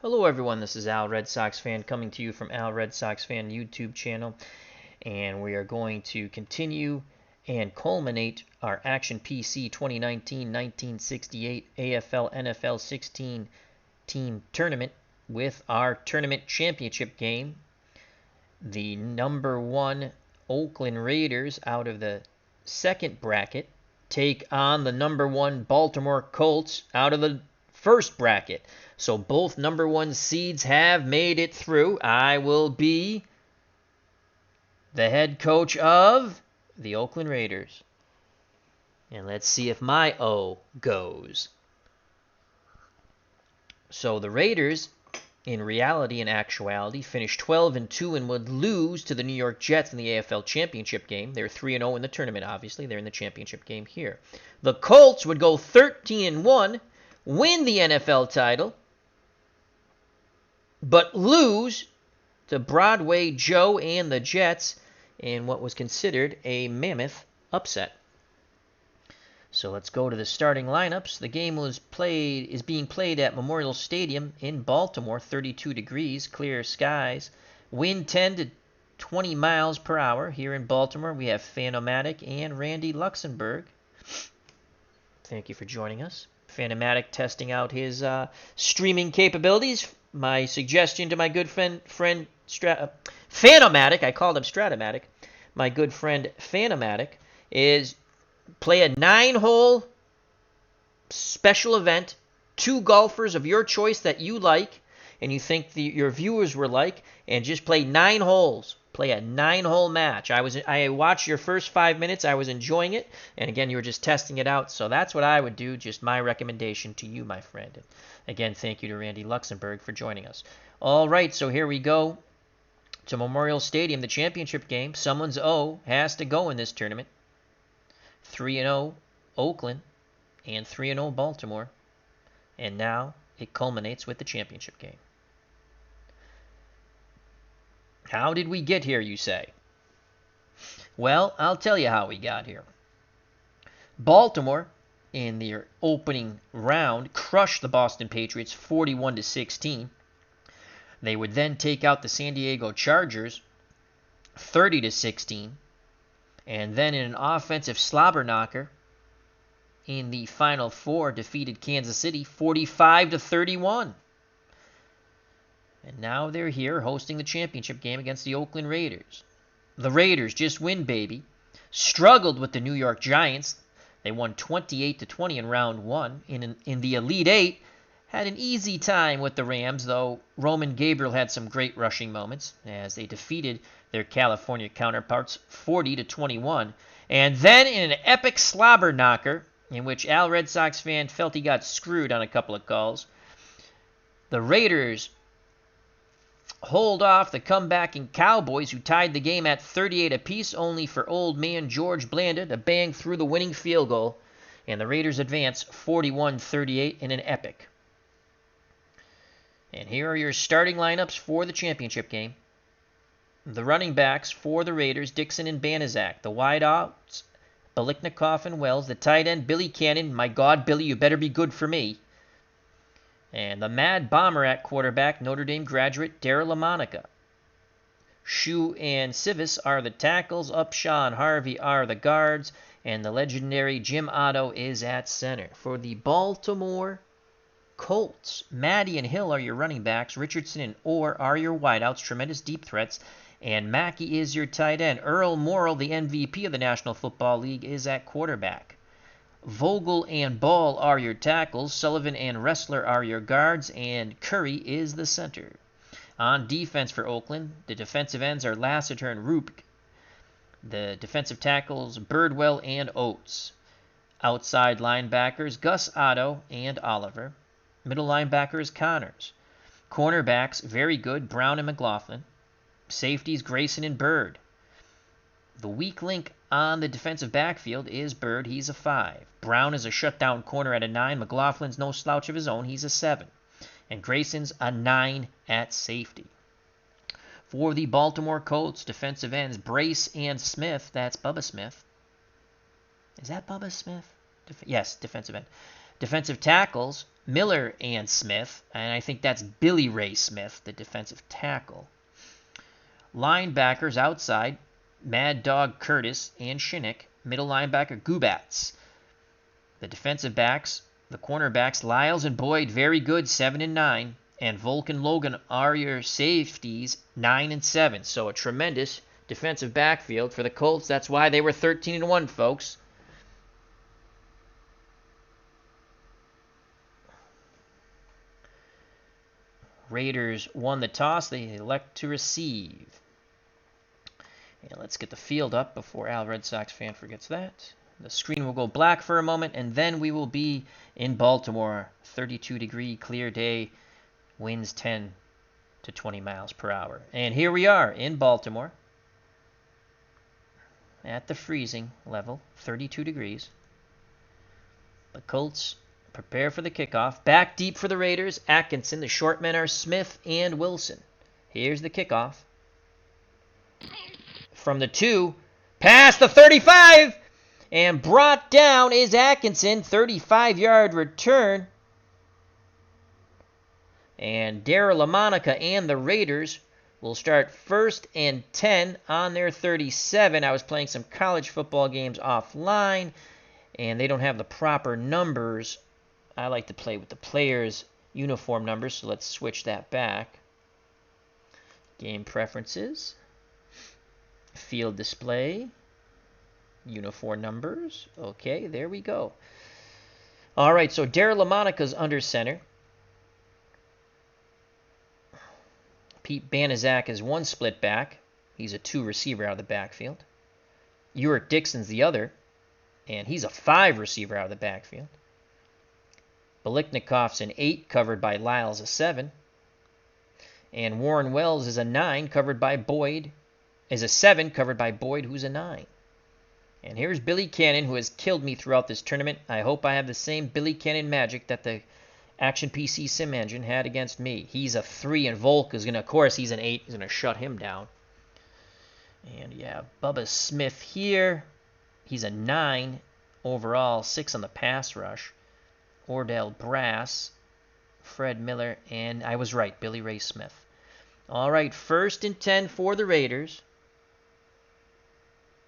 Hello everyone, this is Al Red Sox Fan coming to you from Al Red Sox Fan YouTube channel, and we are going to continue and culminate our Action PC 2019-1968 AFL NFL 16 team tournament with our tournament championship game. The number 1 Oakland Raiders out of the second bracket take on the number 1 Baltimore Colts out of the first bracket. So both number 1 seeds have made it through. I will be the head coach of the Oakland Raiders. And let's see if my O goes. So the Raiders, in reality and actuality, finished 12-2 and would lose to the New York Jets in the AFL Championship game. They're 3-0 in the tournament, obviously. They're in the championship game here. The Colts would go 13-1, win the NFL title, but lose to Broadway Joe and the Jets in what was considered a mammoth upset. So let's go to the starting lineups. The game is being played at Memorial Stadium in Baltimore, 32 degrees, clear skies, wind 10 to 20 miles per hour. Here in Baltimore, we have Fanomatic and Randy Luxembourg. Thank you for joining us. Fanomatic testing out his streaming capabilities. My suggestion to my good friend Fanomatic, I called him Stratomatic. My good friend Fanomatic is play a 9-hole special event, 2 golfers of your choice that you like and you think your viewers were like, and just play 9 holes. Play a 9-hole match. I watched your first 5 minutes. I was enjoying it. And again, you were just testing it out. So that's what I would do. Just my recommendation to you, my friend. And again, thank you to Randy Luxembourg for joining us. All right, so here we go to Memorial Stadium, the championship game. Someone's O has to go in this tournament. 3-0 Oakland and 3-0 Baltimore. And now it culminates with the championship game. How did we get here, you say? Well, I'll tell you how we got here. Baltimore, in their opening round, crushed the Boston Patriots 41-16. They would then take out the San Diego Chargers 30-16. And then in an offensive slobber knocker in the Final Four, defeated Kansas City 45-31. And now they're here hosting the championship game against the Oakland Raiders. The Raiders just win, baby. Struggled with the New York Giants. They won 28-20 in round 1. In the Elite Eight, had an easy time with the Rams, though Roman Gabriel had some great rushing moments as they defeated their California counterparts 40-21. And then in an epic slobber knocker, in which Al Red Sox fan felt he got screwed on a couple of calls, the Raiders hold off the comebacking Cowboys, who tied the game at 38 apiece, only for old man George Blanda to bang through the winning field goal, and the Raiders advance 41-38 in an epic. And here are your starting lineups for the championship game. The running backs for the Raiders, Dixon and Banaszak. The wideouts, Biliknikov and Wells. The tight end, Billy Cannon. My God, Billy, you better be good for me. And the Mad Bomber at quarterback, Notre Dame graduate Darryl LaMonica. Shu and Civis are the tackles. Upshaw and Harvey are the guards. And the legendary Jim Otto is at center. For the Baltimore Colts, Maddie and Hill are your running backs. Richardson and Orr are your wideouts, tremendous deep threats. And Mackey is your tight end. Earl Morrall, the MVP of the National Football League, is at quarterback. Vogel and Ball are your tackles. Sullivan and Ressler are your guards. And Curry is the center. On defense for Oakland, the defensive ends are Lassiter and Rubik. The defensive tackles, Birdwell and Oates. Outside linebackers, Gus Otto and Oliver. Middle linebackers, Connors. Cornerbacks, very good, Brown and McLaughlin. Safeties, Grayson and Bird. The weak link on the defensive backfield is Bird. He's a 5. Brown is a shutdown corner at a 9. McLaughlin's no slouch of his own. He's a 7. And Grayson's a 9 at safety. For the Baltimore Colts, defensive ends, Brace and Smith. That's Bubba Smith. Is that Bubba Smith? Yes, defensive end. Defensive tackles, Miller and Smith, and I think that's Billy Ray Smith, the defensive tackle. Linebackers outside, Mad Dog Curtis and Shinnick. Middle linebacker, Gubats. The defensive backs, the cornerbacks, Lyles and Boyd, very good, 7 and 9. And Volk and Logan are your safeties, 9 and 7. So a tremendous defensive backfield for the Colts. That's why they were 13 and 1, folks. Raiders won the toss. They elect to receive. And let's get the field up before Al Red Sox fan forgets that. The screen will go black for a moment, and then we will be in Baltimore. 32-degree clear day, winds 10 to 20 miles per hour. And here we are in Baltimore at the freezing level, 32 degrees. The Colts prepare for the kickoff. Back deep for the Raiders, Atkinson. The short men are Smith and Wilson. Here's the kickoff. From the 2, past the 35, and brought down is Atkinson. 35-yard return. And Darryl LaMonica and the Raiders will start 1st and 10 on their 37. I was playing some college football games offline, and they don't have the proper numbers. I like to play with the players' uniform numbers, so let's switch that back. Game preferences. Field display. Uniform numbers. Okay, there we go. All right, so Darryl LaMonica's under center. Pete Banaszak is one split back. He's a 2 receiver out of the backfield. Uric Dixon's the other, and he's a 5 receiver out of the backfield. Biliknikov's an 8, covered by Lyles, a 7. And Warren Wells is a 9, covered by Boyd. Is a 7, covered by Boyd, who's a 9. And here's Billy Cannon, who has killed me throughout this tournament. I hope I have the same Billy Cannon magic that the Action PC Sim Engine had against me. He's a 3, and Volk is going to, of course, he's an 8. He's going to shut him down. And yeah, Bubba Smith here. He's a 9 overall, 6 on the pass rush. Ordell Brass, Fred Miller, and I was right, Billy Ray Smith. All right, 1st and 10 for the Raiders.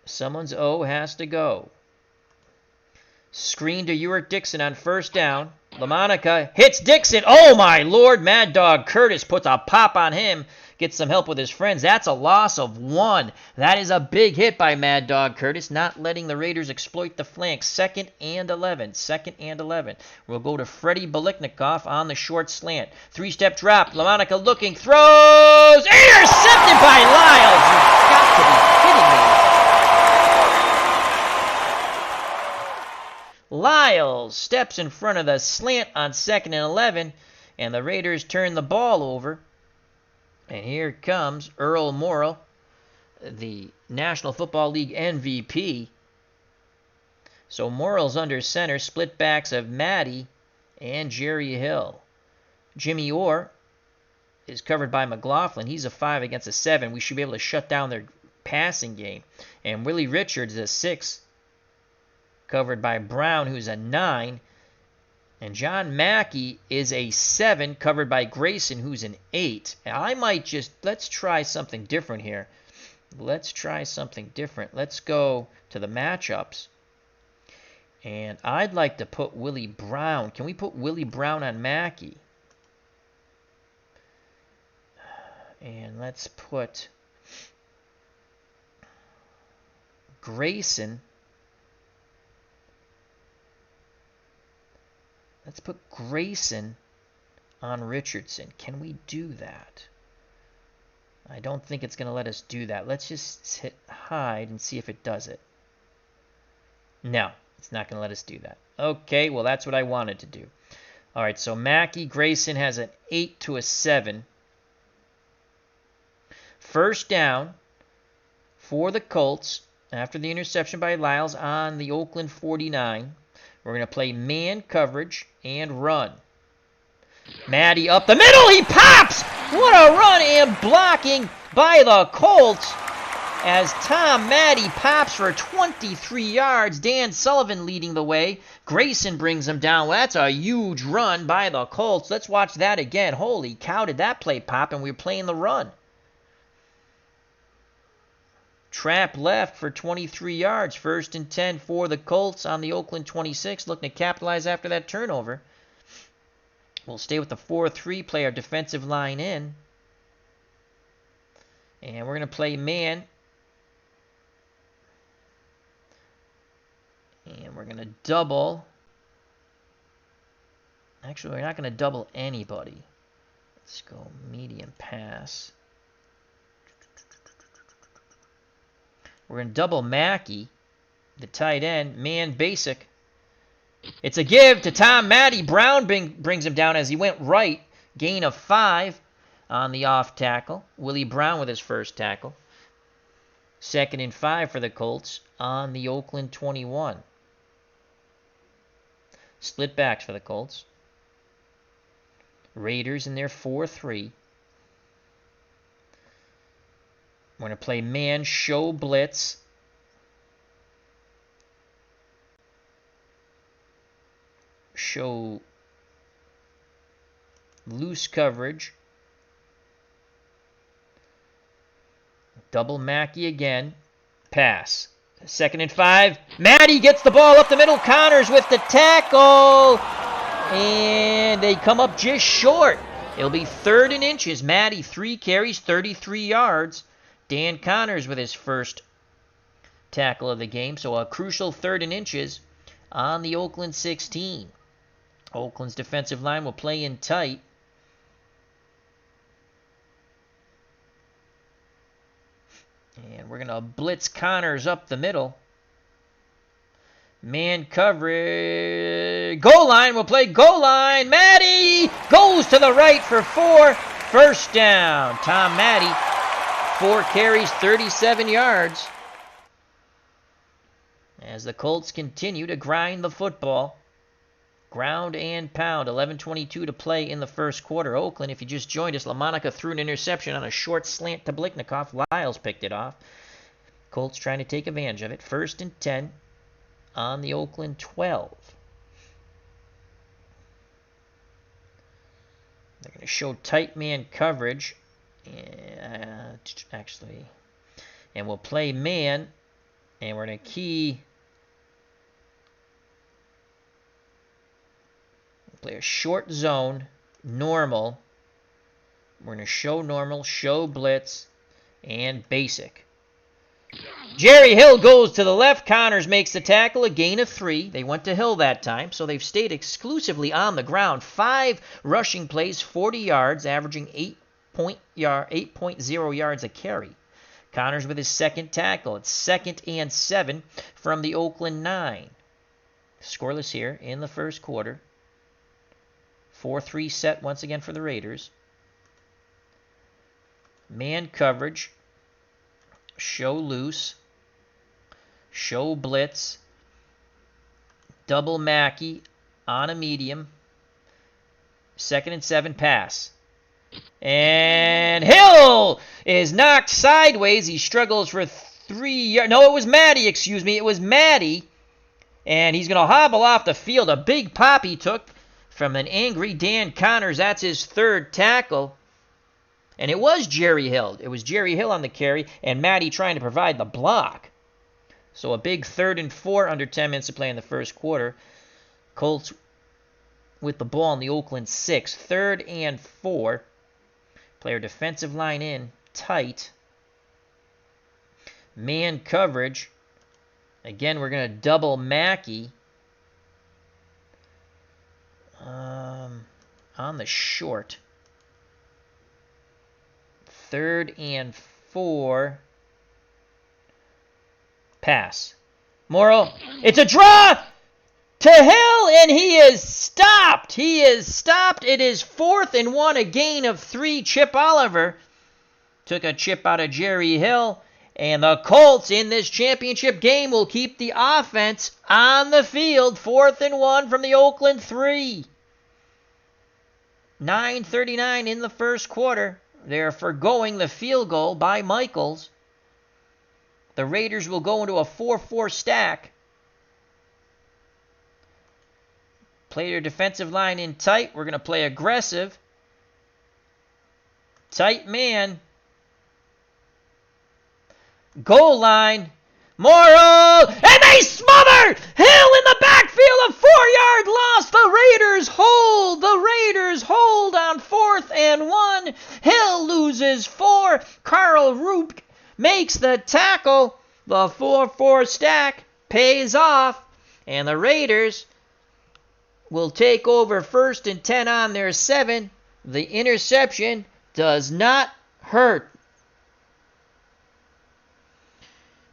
Someone's O has to go. Screen to Uric Dixon on 1st down. LaMonica hits Dixon. Oh, my Lord. Mad Dog Curtis puts a pop on him. Gets some help with his friends. That's a loss of 1. That is a big hit by Mad Dog Curtis, not letting the Raiders exploit the flank. 2nd and 11. 2nd and 11. We'll go to Freddie Biliknikov on the short slant. 3-step drop. LaMonica looking. Throws. Intercepted by Lyles. You've got to be kidding me. Lyles steps in front of the slant on 2nd and 11, and the Raiders turn the ball over. And here comes Earl Morrall, the National Football League MVP. So Morrall's under center, split backs of Matty and Jerry Hill. Jimmy Orr is covered by McLaughlin. He's a 5 against a 7. We should be able to shut down their passing game. And Willie Richards is a 6. Covered by Brown, who's a 9. And John Mackey is a 7, covered by Grayson, who's an 8. And I might just, let's try something different here. Let's try something different. Let's go to the matchups. And I'd like to put Willie Brown. Can we put Willie Brown on Mackey? And let's put Grayson. Let's put Grayson on Richardson. Can we do that? I don't think it's going to let us do that. Let's just hit hide and see if it does it. No, it's not going to let us do that. Okay, well, that's what I wanted to do. All right, so Mackey Grayson has an 8 to a 7. 1st down for the Colts after the interception by Lyles on the Oakland 49. We're going to play man coverage and run. Matty up the middle. He pops. What a run and blocking by the Colts. as Tom Matte pops for 23 yards. Dan Sullivan leading the way. Grayson brings him down. Well, that's a huge run by the Colts. Let's watch that again. Holy cow, did that play pop, and we were playing the run. Trap left for 23 yards. 1st and 10 for the Colts on the Oakland 26. Looking to capitalize after that turnover. We'll stay with the 4-3, play our defensive line in. And we're going to play man. And we're going to double. Actually, we're not going to double anybody. Let's go medium pass. We're going to double Mackey, the tight end. Man basic. It's a give to Tom Matte. Brown brings him down as he went right. Gain of 5 on the off tackle. Willie Brown with his first tackle. 2nd and 5 for the Colts on the Oakland 21. Split backs for the Colts. Raiders in their 4-3. We're going to play man, show blitz. Show loose coverage. Double Mackey again. Pass. 2nd and 5. Matte gets the ball up the middle. Connors with the tackle. And they come up just short. It'll be 3rd and inches. Matte, 3 carries, 33 yards. Dan Connors with his first tackle of the game. So a crucial 3rd and inches on the Oakland 16. Oakland's defensive line will play in tight. And we're going to blitz Connors up the middle. Man coverage. Goal line. We'll play goal line. Matte goes to the right for 4. 1st down. Tom Matte, 4 carries, 37 yards. As the Colts continue to grind the football. Ground and pound. 11:22 to play in the first quarter. Oakland, if you just joined us, LaMonica threw an interception on a short slant to Biletnikoff. Lyles picked it off. Colts trying to take advantage of it. 1st and 10 on the Oakland 12. They're going to show tight man coverage. Actually, and we'll play man, and we're going to key. Play a short zone, normal. We're going to show normal, show blitz, and basic. Jerry Hill goes to the left. Connors makes the tackle, a gain of 3. They went to Hill that time, so they've stayed exclusively on the ground. 5 rushing plays, 40 yards, averaging 8.0 yards a carry. Connors with his 2nd tackle. It's 2nd and 7 from the Oakland 9. Scoreless here in the first quarter. 4-3 set once again for the Raiders. Man coverage. Show loose. Show blitz. Double Mackey on a medium. 2nd and 7 pass. And Hill is knocked sideways. He struggles for 3 yards. No, it was Matte, excuse me. It was Matte. And he's going to hobble off the field. A big pop he took from an angry Dan Connors. That's his 3rd tackle. And it was Jerry Hill. It was Jerry Hill on the carry, and Matte trying to provide the block. So a big 3rd and 4 under 10 minutes to play in the first quarter. Colts with the ball in the Oakland 6. 3rd and 4. Play our defensive line in tight. Man coverage. Again, we're going to double Mackey. On the short. 3rd and 4. Pass. Morrow. It's a draw to Hill, and he is stopped. He is stopped. It is 4th and 1, a gain of 3. Chip Oliver took a chip out of Jerry Hill. And the Colts in this championship game will keep the offense on the field. 4th and 1 from the Oakland 3. 9:39 in the first quarter. They're forgoing the field goal by Michaels. The Raiders will go into a 4-4 stack. Play their defensive line in tight. We're going to play aggressive. Tight man. Goal line. Morrow. And they smother! Hill in the backfield. A 4-yard loss. The Raiders hold. The Raiders hold on 4th and 1. Hill loses 4. Carl Roop makes the tackle. The 4-4 stack pays off. And the Raiders will take over 1st and 10 on their 7. The interception does not hurt.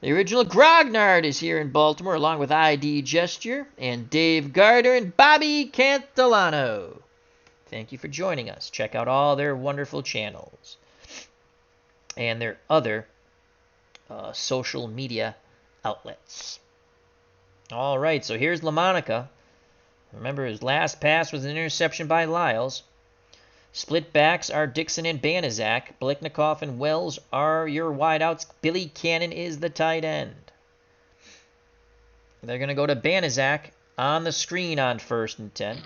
The original Grognard is here in Baltimore, along with ID Gesture and Dave Gardner and Bobby Cantillano. Thank you for joining us. Check out all their wonderful channels and their other social media outlets. All right, so here's LaMonica. Remember, his last pass was an interception by Lyles. Split backs are Dixon and Banaszak. Biletnikoff and Wells are your wideouts. Billy Cannon is the tight end. They're going to go to Banaszak on the screen on 1st and 10.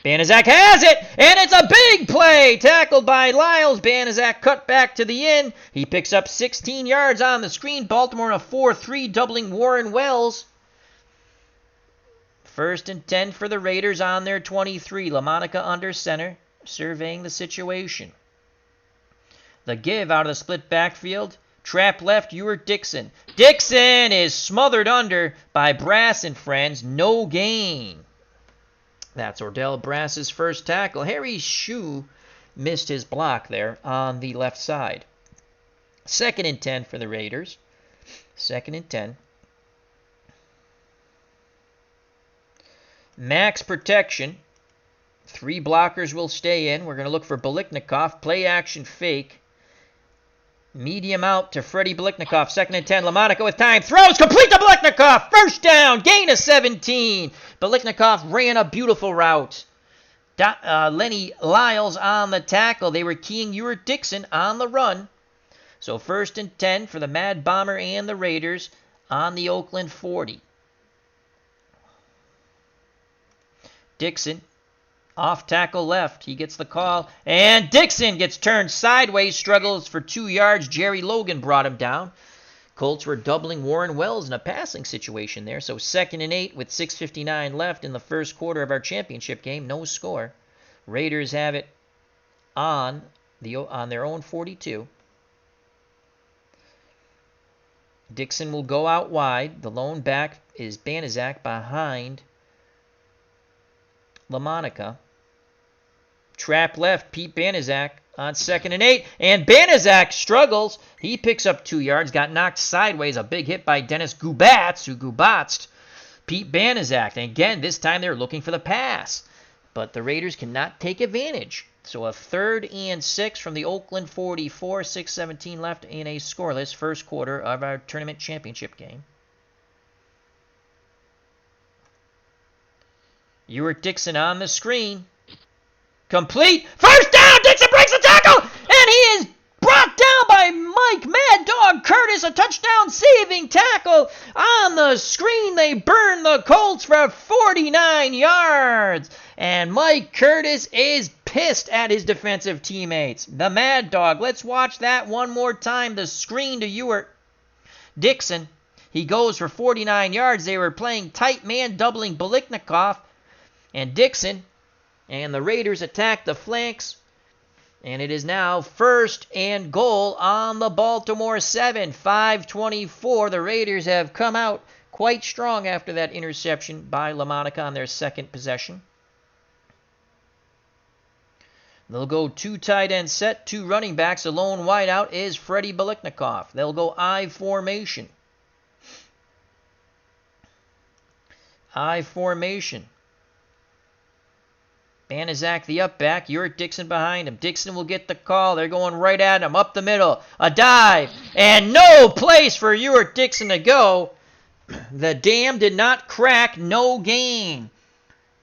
Banaszak has it, and it's a big play. Tackled by Lyles. Banaszak cut back to the end. He picks up 16 yards on the screen. Baltimore in a 4-3, doubling Warren Wells. 1st and 10 for the Raiders on their 23. LaMonica under center, surveying the situation. The give out of the split backfield. Trap left, Ewart Dixon. Dixon is smothered under by Brass and friends. No gain. That's Ordell Brass's first tackle. Harry Shue missed his block there on the left side. 2nd and 10 for the Raiders. 2nd and 10. Max protection. 3 blockers will stay in. We're going to look for Biletnikoff. Play action fake. Medium out to Freddie Biletnikoff. 2nd and 10. LaMonica with time. Throws complete to Biletnikoff. First down. Gain of 17. Biletnikoff ran a beautiful route. Lenny Lyles on the tackle. They were keying Ewart Dixon on the run. So 1st and 10 for the Mad Bomber and the Raiders on the Oakland 40. Dixon, off tackle left. He gets the call. And Dixon gets turned sideways, struggles for 2 yards. Jerry Logan brought him down. Colts were doubling Warren Wells in a passing situation there. So 2nd and 8 with 6:59 left in the first quarter of our championship game. No score. Raiders have it on their own 42. Dixon will go out wide. The lone back is Banaszak behind LaMonica. Trap left, Pete Banaszak on 2nd and 8. And Banaszak struggles. He picks up 2 yards, got knocked sideways. A big hit by Dennis Gubatz, who Gubatzed Pete Banaszak. And again, this time they're looking for the pass. But the Raiders cannot take advantage. So a 3rd and 6 from the Oakland 44. 6:17 left in a scoreless first quarter of our tournament championship game. Ewart Dixon on the screen. Complete. First down. Dixon breaks the tackle. And he is brought down by Mike Mad Dog Curtis. A touchdown saving tackle on the screen. They burn the Colts for 49 yards. And Mike Curtis is pissed at his defensive teammates. The Mad Dog. Let's watch that one more time. The screen to Ewart Dixon. He goes for 49 yards. They were playing tight man, doubling Biletnikoff and Dixon, and the Raiders attack the flanks, and it is now 1st and goal on the Baltimore 7. 5:24. The Raiders have come out quite strong after that interception by LaMonica on their 2nd possession. They'll go 2 tight end set, 2 running backs. The lone wideout is Freddie Biletnikoff. They'll go I formation. I formation. Banaszak the up back. Ewart Dixon behind him. Dixon will get the call. They're going right at him. Up the middle. A dive. And no place for Ewart Dixon to go. The dam did not crack. No gain.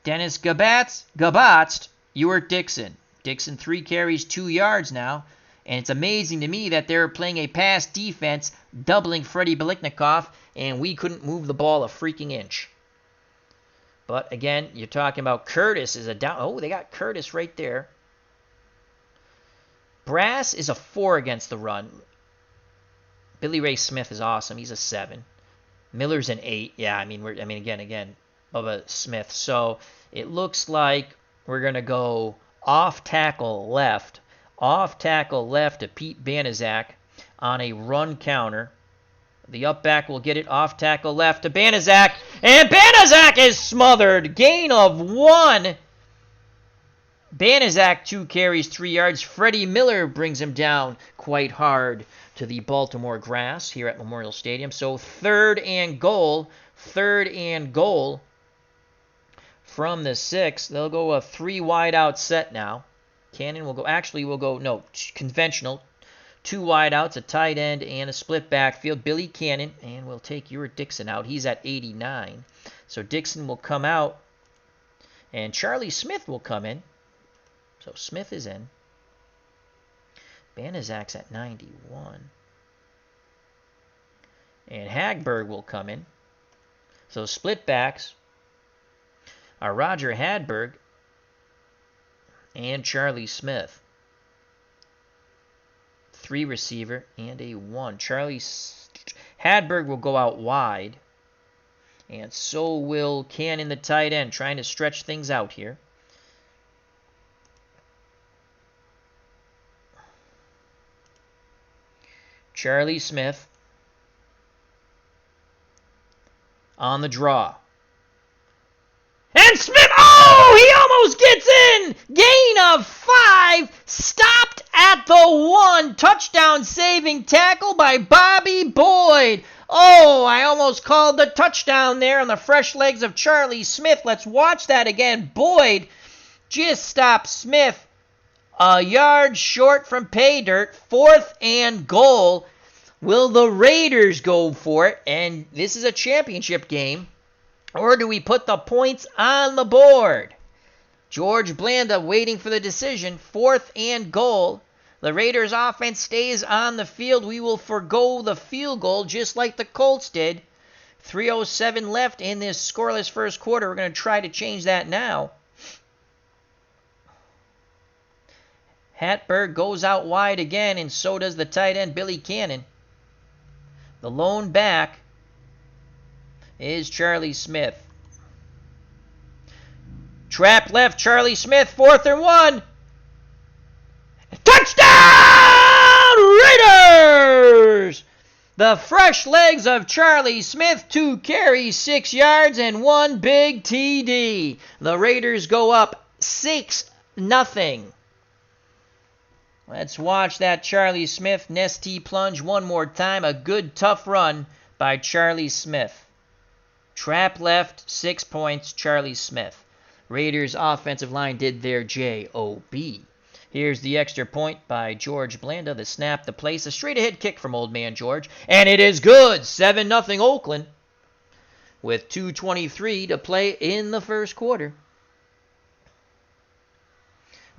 Dennis Gubatzed Ewart Dixon. Dixon 3 carries 2 yards now. And it's amazing to me that they're playing a pass defense, doubling Freddie Biliknikoff, and we couldn't move the ball a freaking inch. But again, you're talking about Curtis is a down. Oh, they got Curtis right there. Brass is a 4 against the run. Billy Ray Smith is awesome. He's a 7. Miller's an 8. Yeah, again, Bubba Smith. So it looks like we're gonna go off tackle left to Pete Banaszak on a run counter. The up back will get it off tackle left to Banaszak, and Banaszak is smothered. Gain of 1. Banaszak 2 carries, 3 yards. Freddie Miller brings him down quite hard to the Baltimore grass here at Memorial Stadium. So third and goal from the 6. They'll go a 3 wide out set now. Cannon will go, conventional. 2 wide outs, a tight end, and a split backfield. Billy Cannon, and we'll take Uric Dixon out. He's at 89. So Dixon will come out, and Charlie Smith will come in. So Smith is in. Banaszak's at 91. And Hagberg will come in. So split backs are Roger Hadberg and Charlie Smith. 3 receiver and a 1. Hadberg will go out wide. And so will Cannon, the tight end, trying to stretch things out here. Charlie Smith on the draw. And Smith, he almost gets in! Gain of 5, stopped at the 1. Touchdown saving tackle by Bobby Boyd. Oh, I almost called the touchdown there on the fresh legs of Charlie Smith. Let's watch that again. Boyd just stopped Smith a yard short from pay dirt. 4th and goal. Will the Raiders go for it? And this is a championship game. Or do we put the points on the board? George Blanda waiting for the decision. 4th and goal. The Raiders offense stays on the field. We will forgo the field goal just like the Colts did. 3:07 left in this scoreless first quarter. We're going to try to change that now. Hatberg goes out wide again, and so does the tight end Billy Cannon. The lone back is Charlie Smith. Trap left, Charlie Smith, 4th and 1. Touchdown, Raiders! The fresh legs of Charlie Smith, 2 carries, 6 yards, and 1 big TD. The Raiders go up 6-0. Let's watch that Charlie Smith Nestea plunge one more time. A good, tough run by Charlie Smith. Trap left, 6 points, Charlie Smith. Raiders offensive line did their J-O-B. Here's the extra point by George Blanda. The snap, the place, a straight-ahead kick from Old Man George. And it is good. 7-0 Oakland with 2:23 to play in the first quarter.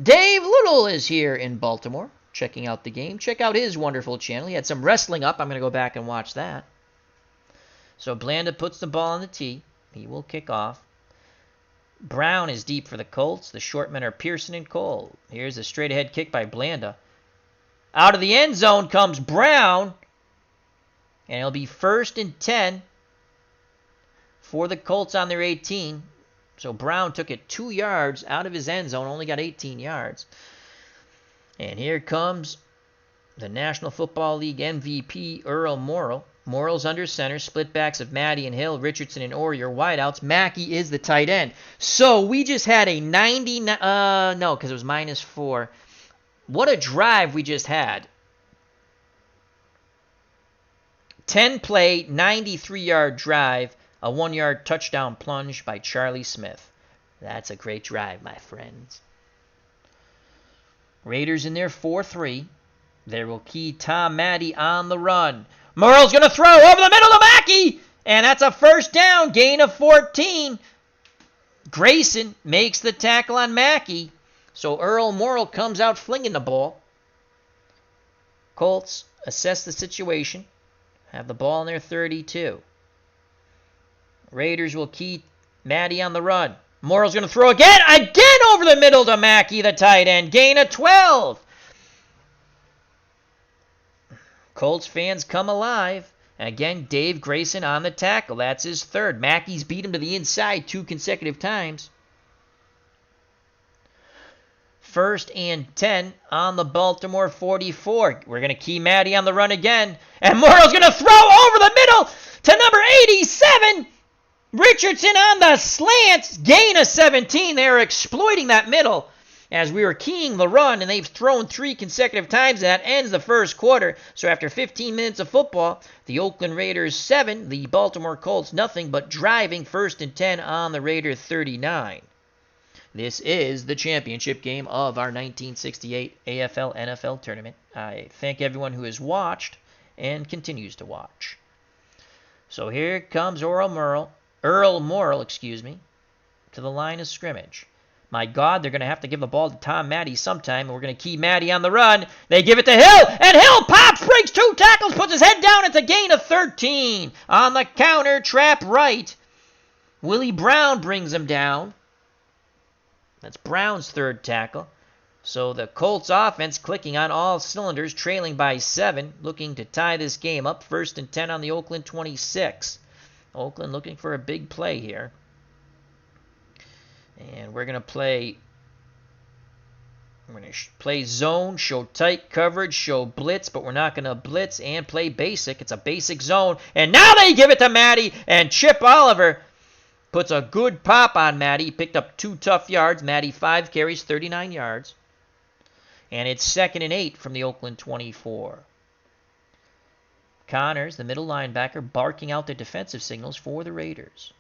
Dave Little is here in Baltimore, checking out the game. Check out his wonderful channel. He had some wrestling up. I'm going to go back and watch that. So Blanda puts the ball on the tee. He will kick off. Brown is deep for the Colts. The short men are Pearson and Cole. Here's a straight-ahead kick by Blanda. Out of the end zone comes Brown. And it'll be 1st and 10 for the Colts on their 18. So Brown took it 2 yards out of his end zone, only got 18 yards. And here comes the National Football League MVP, Earl Morrall. Morrall's under center, split backs of Maddie and Hill, Richardson and Orier, wideouts. Mackey is the tight end. So we just had a 99, no, because it was -4. What a drive we just had. 10-play, 93-yard drive, a 1-yard touchdown plunge by Charlie Smith. That's a great drive, my friends. Raiders in their 4-3. They will key Tom Maddie on the run. Morrall's going to throw over the middle to Mackey, and that's a 1st down, gain of 14. Grayson makes the tackle on Mackey, so Earl Morrall comes out flinging the ball. Colts assess the situation. Have the ball in their 32. Raiders will key Maddie on the run. Morrill's going to throw again over the middle to Mackey, the tight end. Gain of 12. Colts fans come alive. And again, Dave Grayson on the tackle. That's his third. Mackey's beat him to the inside 2 consecutive times. 1st and 10 on the Baltimore 44. We're going to key Maddie on the run again. And Morrill's going to throw over the middle to number 87. Richardson on the slant. Gain of 17. They're exploiting that middle as we were keying the run, and they've thrown 3 consecutive times. That ends the first quarter. So after 15 minutes of football, the Oakland Raiders 7, the Baltimore Colts nothing, but driving 1st and 10 on the Raider 39. This is the championship game of our 1968 AFL NFL tournament. I thank everyone who has watched and continues to watch. So here comes Earl Morrill, to the line of scrimmage. My God, they're going to have to give the ball to Tom Maddie sometime, and we're going to key Maddie on the run. They give it to Hill, and Hill pops, breaks 2 tackles, puts his head down. It's a gain of 13. On the counter, trap right. Willie Brown brings him down. That's Brown's 3rd tackle. So the Colts offense clicking on all cylinders, trailing by 7, looking to tie this game up. 1st and 10 on the Oakland 26. Oakland looking for a big play here. And we're going to play zone, show tight coverage, show blitz, but we're not going to blitz and play basic. It's a basic zone. And now they give it to Maddie, and Chip Oliver puts a good pop on Maddie. He picked up 2 tough yards. Maddie 5 carries, 39 yards. And it's 2nd and 8 from the Oakland 24. Connors, the middle linebacker, barking out the defensive signals for the Raiders.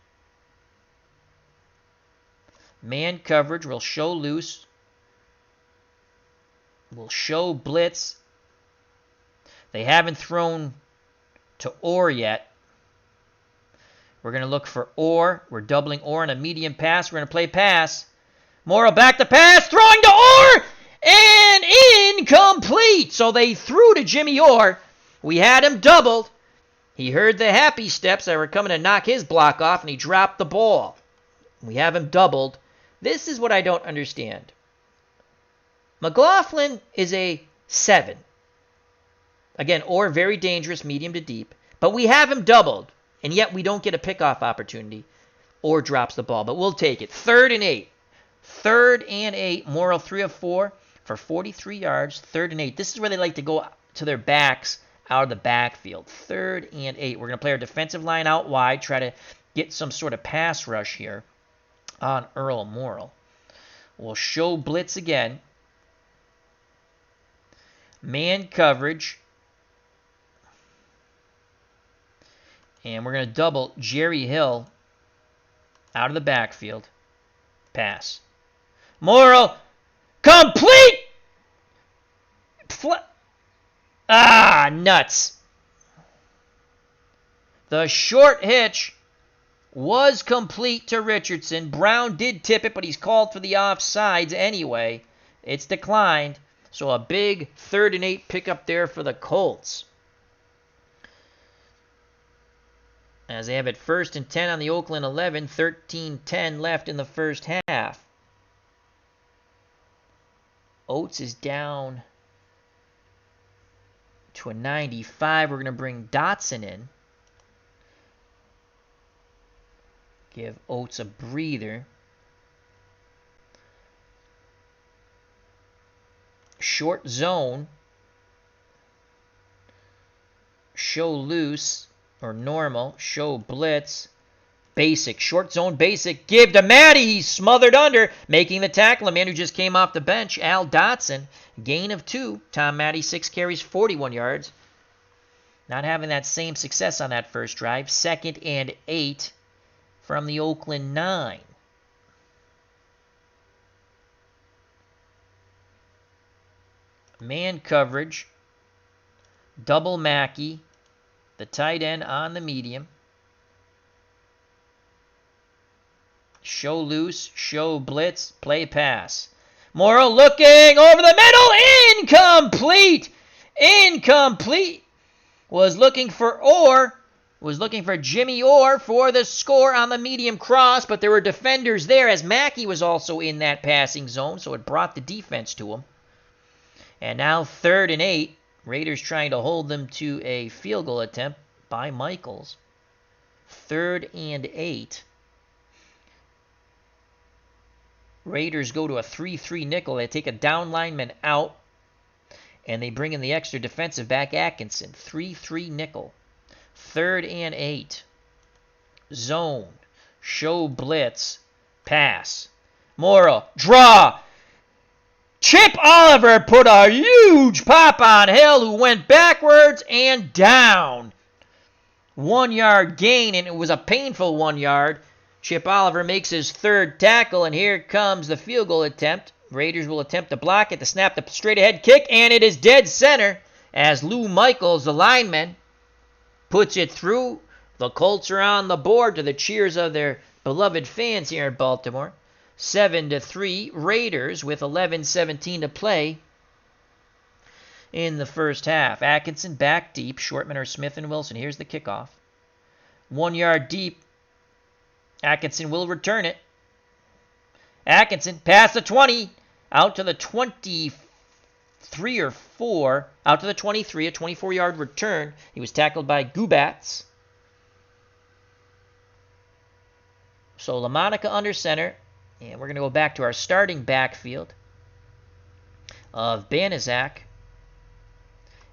Man coverage will show loose. Will show blitz. They haven't thrown to Orr yet. We're going to look for Orr. We're doubling Orr in a medium pass. We're going to play pass. Morrill back to pass. Throwing to Orr. And incomplete. So they threw to Jimmy Orr. We had him doubled. He heard the happy steps that were coming to knock his block off, and he dropped the ball. We have him doubled. This is what I don't understand. McLaughlin is a 7. Again, Orr very dangerous, medium to deep. But we have him doubled, and yet we don't get a pickoff opportunity. Orr drops the ball, but we'll take it. 3rd and 8. 3rd and 8. Morrill 3 of 4 for 43 yards. 3rd and 8. This is where they like to go to their backs out of the backfield. 3rd and 8. We're going to play our defensive line out wide, try to get some sort of pass rush here on Earl Morrill. We'll show blitz again. Man coverage. And we're going to double Jerry Hill out of the backfield. Pass. Morrill. Complete! Nuts. The short hitch was complete to Richardson. Brown did tip it, but he's called for the offsides anyway. It's declined. So a big 3rd and 8 pickup there for the Colts. As they have it 1st and 10 on the Oakland 11, 13-10 left in the first half. Oates is down to a 95. We're going to bring Dotson in. Give Oates a breather. Short zone. Show loose or normal. Show blitz. Basic. Short zone basic. Give to Maddie. He's smothered under. Making the tackle. A man who just came off the bench. Al Dotson. Gain of 2. Tom Maddie 6 carries, 41 yards. Not having that same success on that first drive. 2nd and 8 from the Oakland 9. Man coverage. Double Mackey. The tight end on the medium. Show loose. Show blitz. Play pass. Morrill looking over the middle. Incomplete. Incomplete. Was looking for Jimmy Orr for the score on the medium cross, but there were defenders there as Mackey was also in that passing zone, so it brought the defense to him. And now 3rd and 8. Raiders trying to hold them to a field goal attempt by Michaels. 3rd and 8. Raiders go to a 3-3 nickel. They take a down lineman out, and they bring in the extra defensive back, Atkinson. 3-3 nickel. 3rd and 8. Zone. Show blitz. Pass. Morrow. Draw. Chip Oliver put a huge pop on Hill, who went backwards and down. 1 yard gain, and it was a painful 1 yard. Chip Oliver makes his 3rd tackle, and here comes the field goal attempt. Raiders will attempt to block it, to snap the straight ahead kick, and it is dead center as Lou Michaels, the lineman, puts it through. The Colts are on the board to the cheers of their beloved fans here in Baltimore. 7-3, Raiders with 11:17 to play in the first half. Atkinson back deep. Shortman or Smith and Wilson. Here's the kickoff. 1 yard deep. Atkinson will return it. Atkinson past the 20, out to the 23 or 4, out to the 23, a 24-yard return. He was tackled by Gubats. So LaMonica under center, and we're going to go back to our starting backfield of Banaszak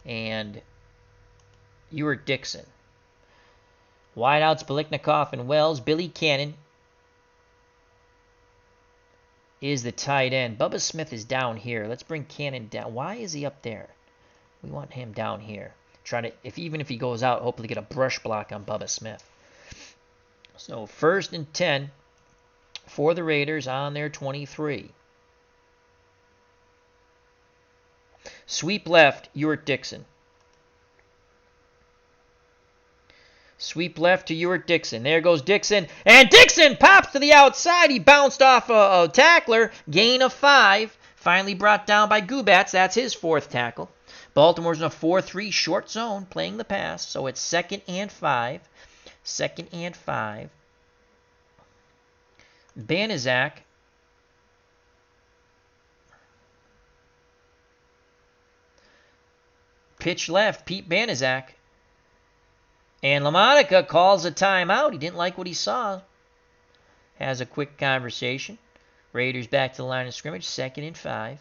and Ewart Dixon. Wideouts, Biliknikov and Wells. Billy Cannon is the tight end. Bubba Smith is down here. Let's bring Cannon down. Why is he up there? We want him down here. Try to, even if he goes out, hopefully get a brush block on Bubba Smith. So 1st and 10 for the Raiders on their 23. Sweep left, Ewart Dixon. Sweep left to Ewart Dixon. There goes Dixon. And Dixon pops to the outside. He bounced off a tackler. Gain of 5. Finally brought down by Gubats. That's his 4th tackle. Baltimore's in a 4-3 short zone playing the pass. So it's 2nd and 5. 2nd and 5. Banaszak. Pitch left. Pete Banaszak. And LaMonica calls a timeout. He didn't like what he saw. Has a quick conversation. Raiders back to the line of scrimmage. 2nd and 5.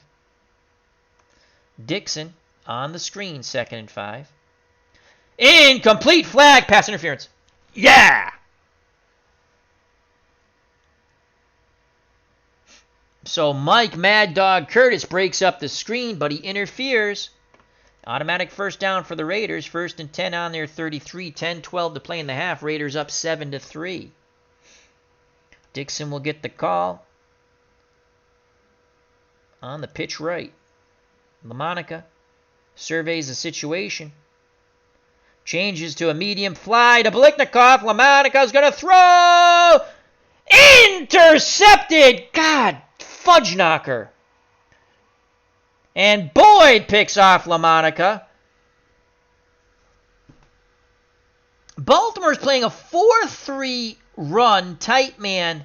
Dixon on the screen. 2nd and 5. Incomplete flag. Pass interference. Yeah! So Mike Mad Dog Curtis breaks up the screen, but he interferes. Automatic first down for the Raiders. 1st and 10 on their 33. 10-12 to play in the half. Raiders up 7-3. Dixon will get the call on the pitch right. LaMonica surveys the situation. Changes to a medium fly to Biliknikov. LaMonica's going to throw. Intercepted. God, fudge knocker. And Boyd picks off LaMonica. Baltimore's playing a 4-3 run, tight man,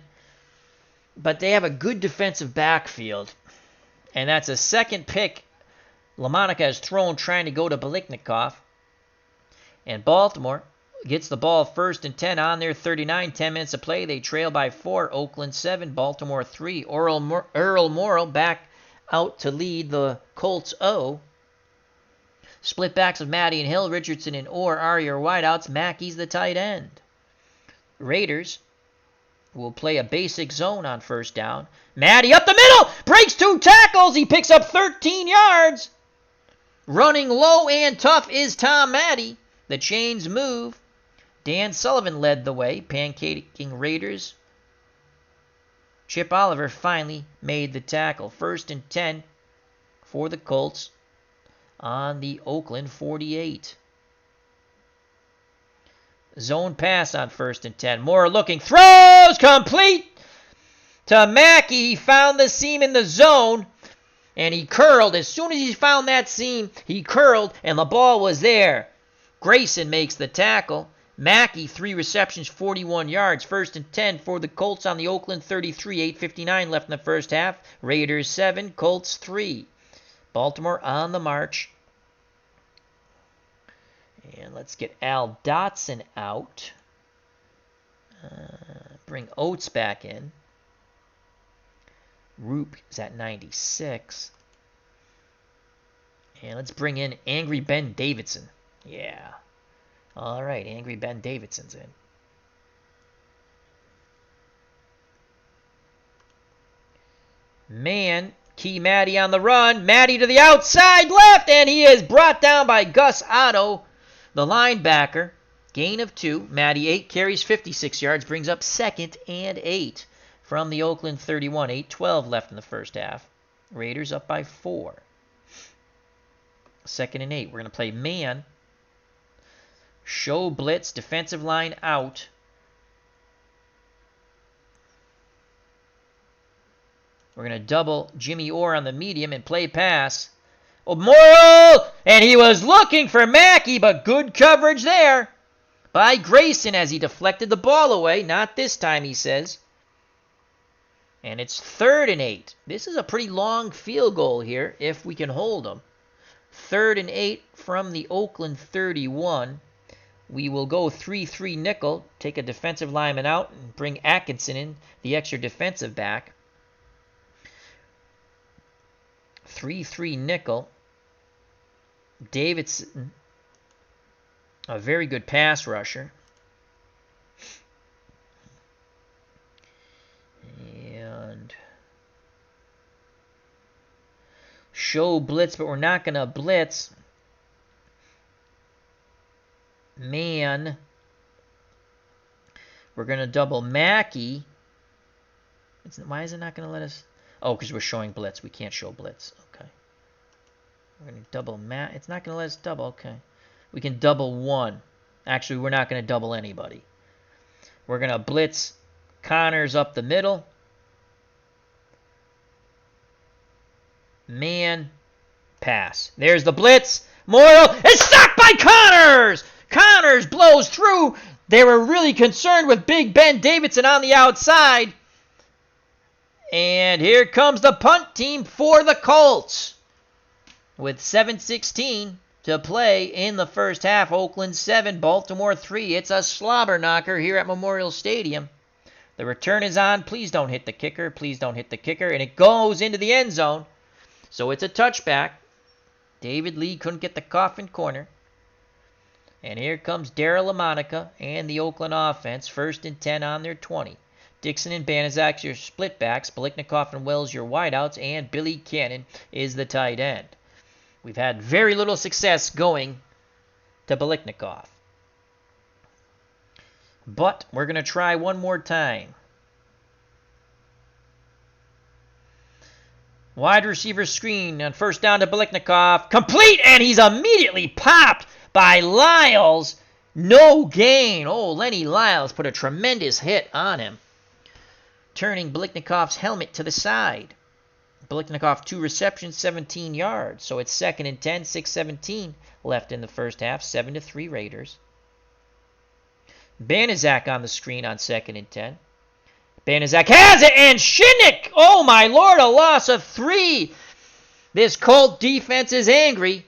but they have a good defensive backfield. And that's a 2nd pick LaMonica has thrown trying to go to Biliknikov. And Baltimore gets the ball 1st and 10 on their 39. 10 minutes of play. They trail by 4. Oakland 7, Baltimore 3. Earl Morrow back out to lead the Colts 0. Split backs of Matty and Hill, Richardson and Orr are your wideouts. Mackey's the tight end. Raiders will play a basic zone on 1st down. Matty up the middle, breaks 2 tackles. He picks up 13 yards. Running low and tough is Tom Matty. The chains move. Dan Sullivan led the way, pancaking Raiders. Chip Oliver finally made the tackle. 1st and 10 for the Colts on the Oakland 48. Zone pass on 1st and 10. Moore looking. Throws complete to Mackey. He found the seam in the zone. And he curled. As soon as he found that seam, he curled, and the ball was there. Grayson makes the tackle. Mackey, 3 receptions, 41 yards. 1st and 10 for the Colts on the Oakland 33. 8:59 left in the first half. Raiders 7, Colts 3. Baltimore on the march. And let's get Al Dotson out. Bring Oates back in. Roop is at 96. And let's bring in Angry Ben Davidson. Yeah. All right, Angry Ben Davidson's in. Man, Key Matty on the run. Matty to the outside left, and he is brought down by Gus Otto, the linebacker. Gain of 2. Matty 8 carries, 56 yards, brings up 2nd and 8 from the Oakland 31. 8:12 left in the first half. Raiders up by 4. 2nd and 8. We're going to play man. Show blitz, defensive line out. We're going to double Jimmy Orr on the medium and play pass. Oh, Morrow! And he was looking for Mackey, but good coverage there by Grayson as he deflected the ball away. Not this time, he says. And it's 3rd and 8. This is a pretty long field goal here if we can hold them. 3rd and 8 from the Oakland 31. We will go 3-3 nickel, take a defensive lineman out, and bring Atkinson in, the extra defensive back. 3-3 nickel. Davidson, a very good pass rusher. And show blitz, but we're not going to blitz. Man, we're going to double Mackey. Why is it not going to let us? Oh, because we're showing blitz. We can't show blitz. Okay. We're going to double Matt. It's not going to let us double. Okay. We can double 1. Actually, we're not going to double anybody. We're going to blitz Connors up the middle. Man, pass. There's the blitz. Morrow is stopped by Connors. Connors blows through. They were really concerned with Big Ben Davidson on the outside. And here comes the punt team for the Colts. With 7:16 to play in the first half. Oakland 7, Baltimore 3. It's a slobber knocker here at Memorial Stadium. The return is on. Please don't hit the kicker. Please don't hit the kicker. And it goes into the end zone. So it's a touchback. David Lee couldn't get the coffin corner. And here comes Darryl LaMonica and the Oakland offense. 1st and 10 on their 20. Dixon and Banaszak, your split backs. Biliknikoff and Wells, your wideouts. And Billy Cannon is the tight end. We've had very little success going to Biliknikoff. But we're going to try one more time. Wide receiver screen on 1st down to Biliknikoff. Complete, and he's immediately popped by Lyles. No gain. Oh, Lenny Lyles put a tremendous hit on him, turning Biliknikoff's helmet to the side. Biliknikoff 2 receptions, 17 yards. So it's 2nd and 10, 6:17 left in the first half. 7-3 Raiders. Banaszak on the screen on 2nd and 10. Banaszak has it, and Shinnick! Oh my lord, a loss of 3. This Colt defense is angry.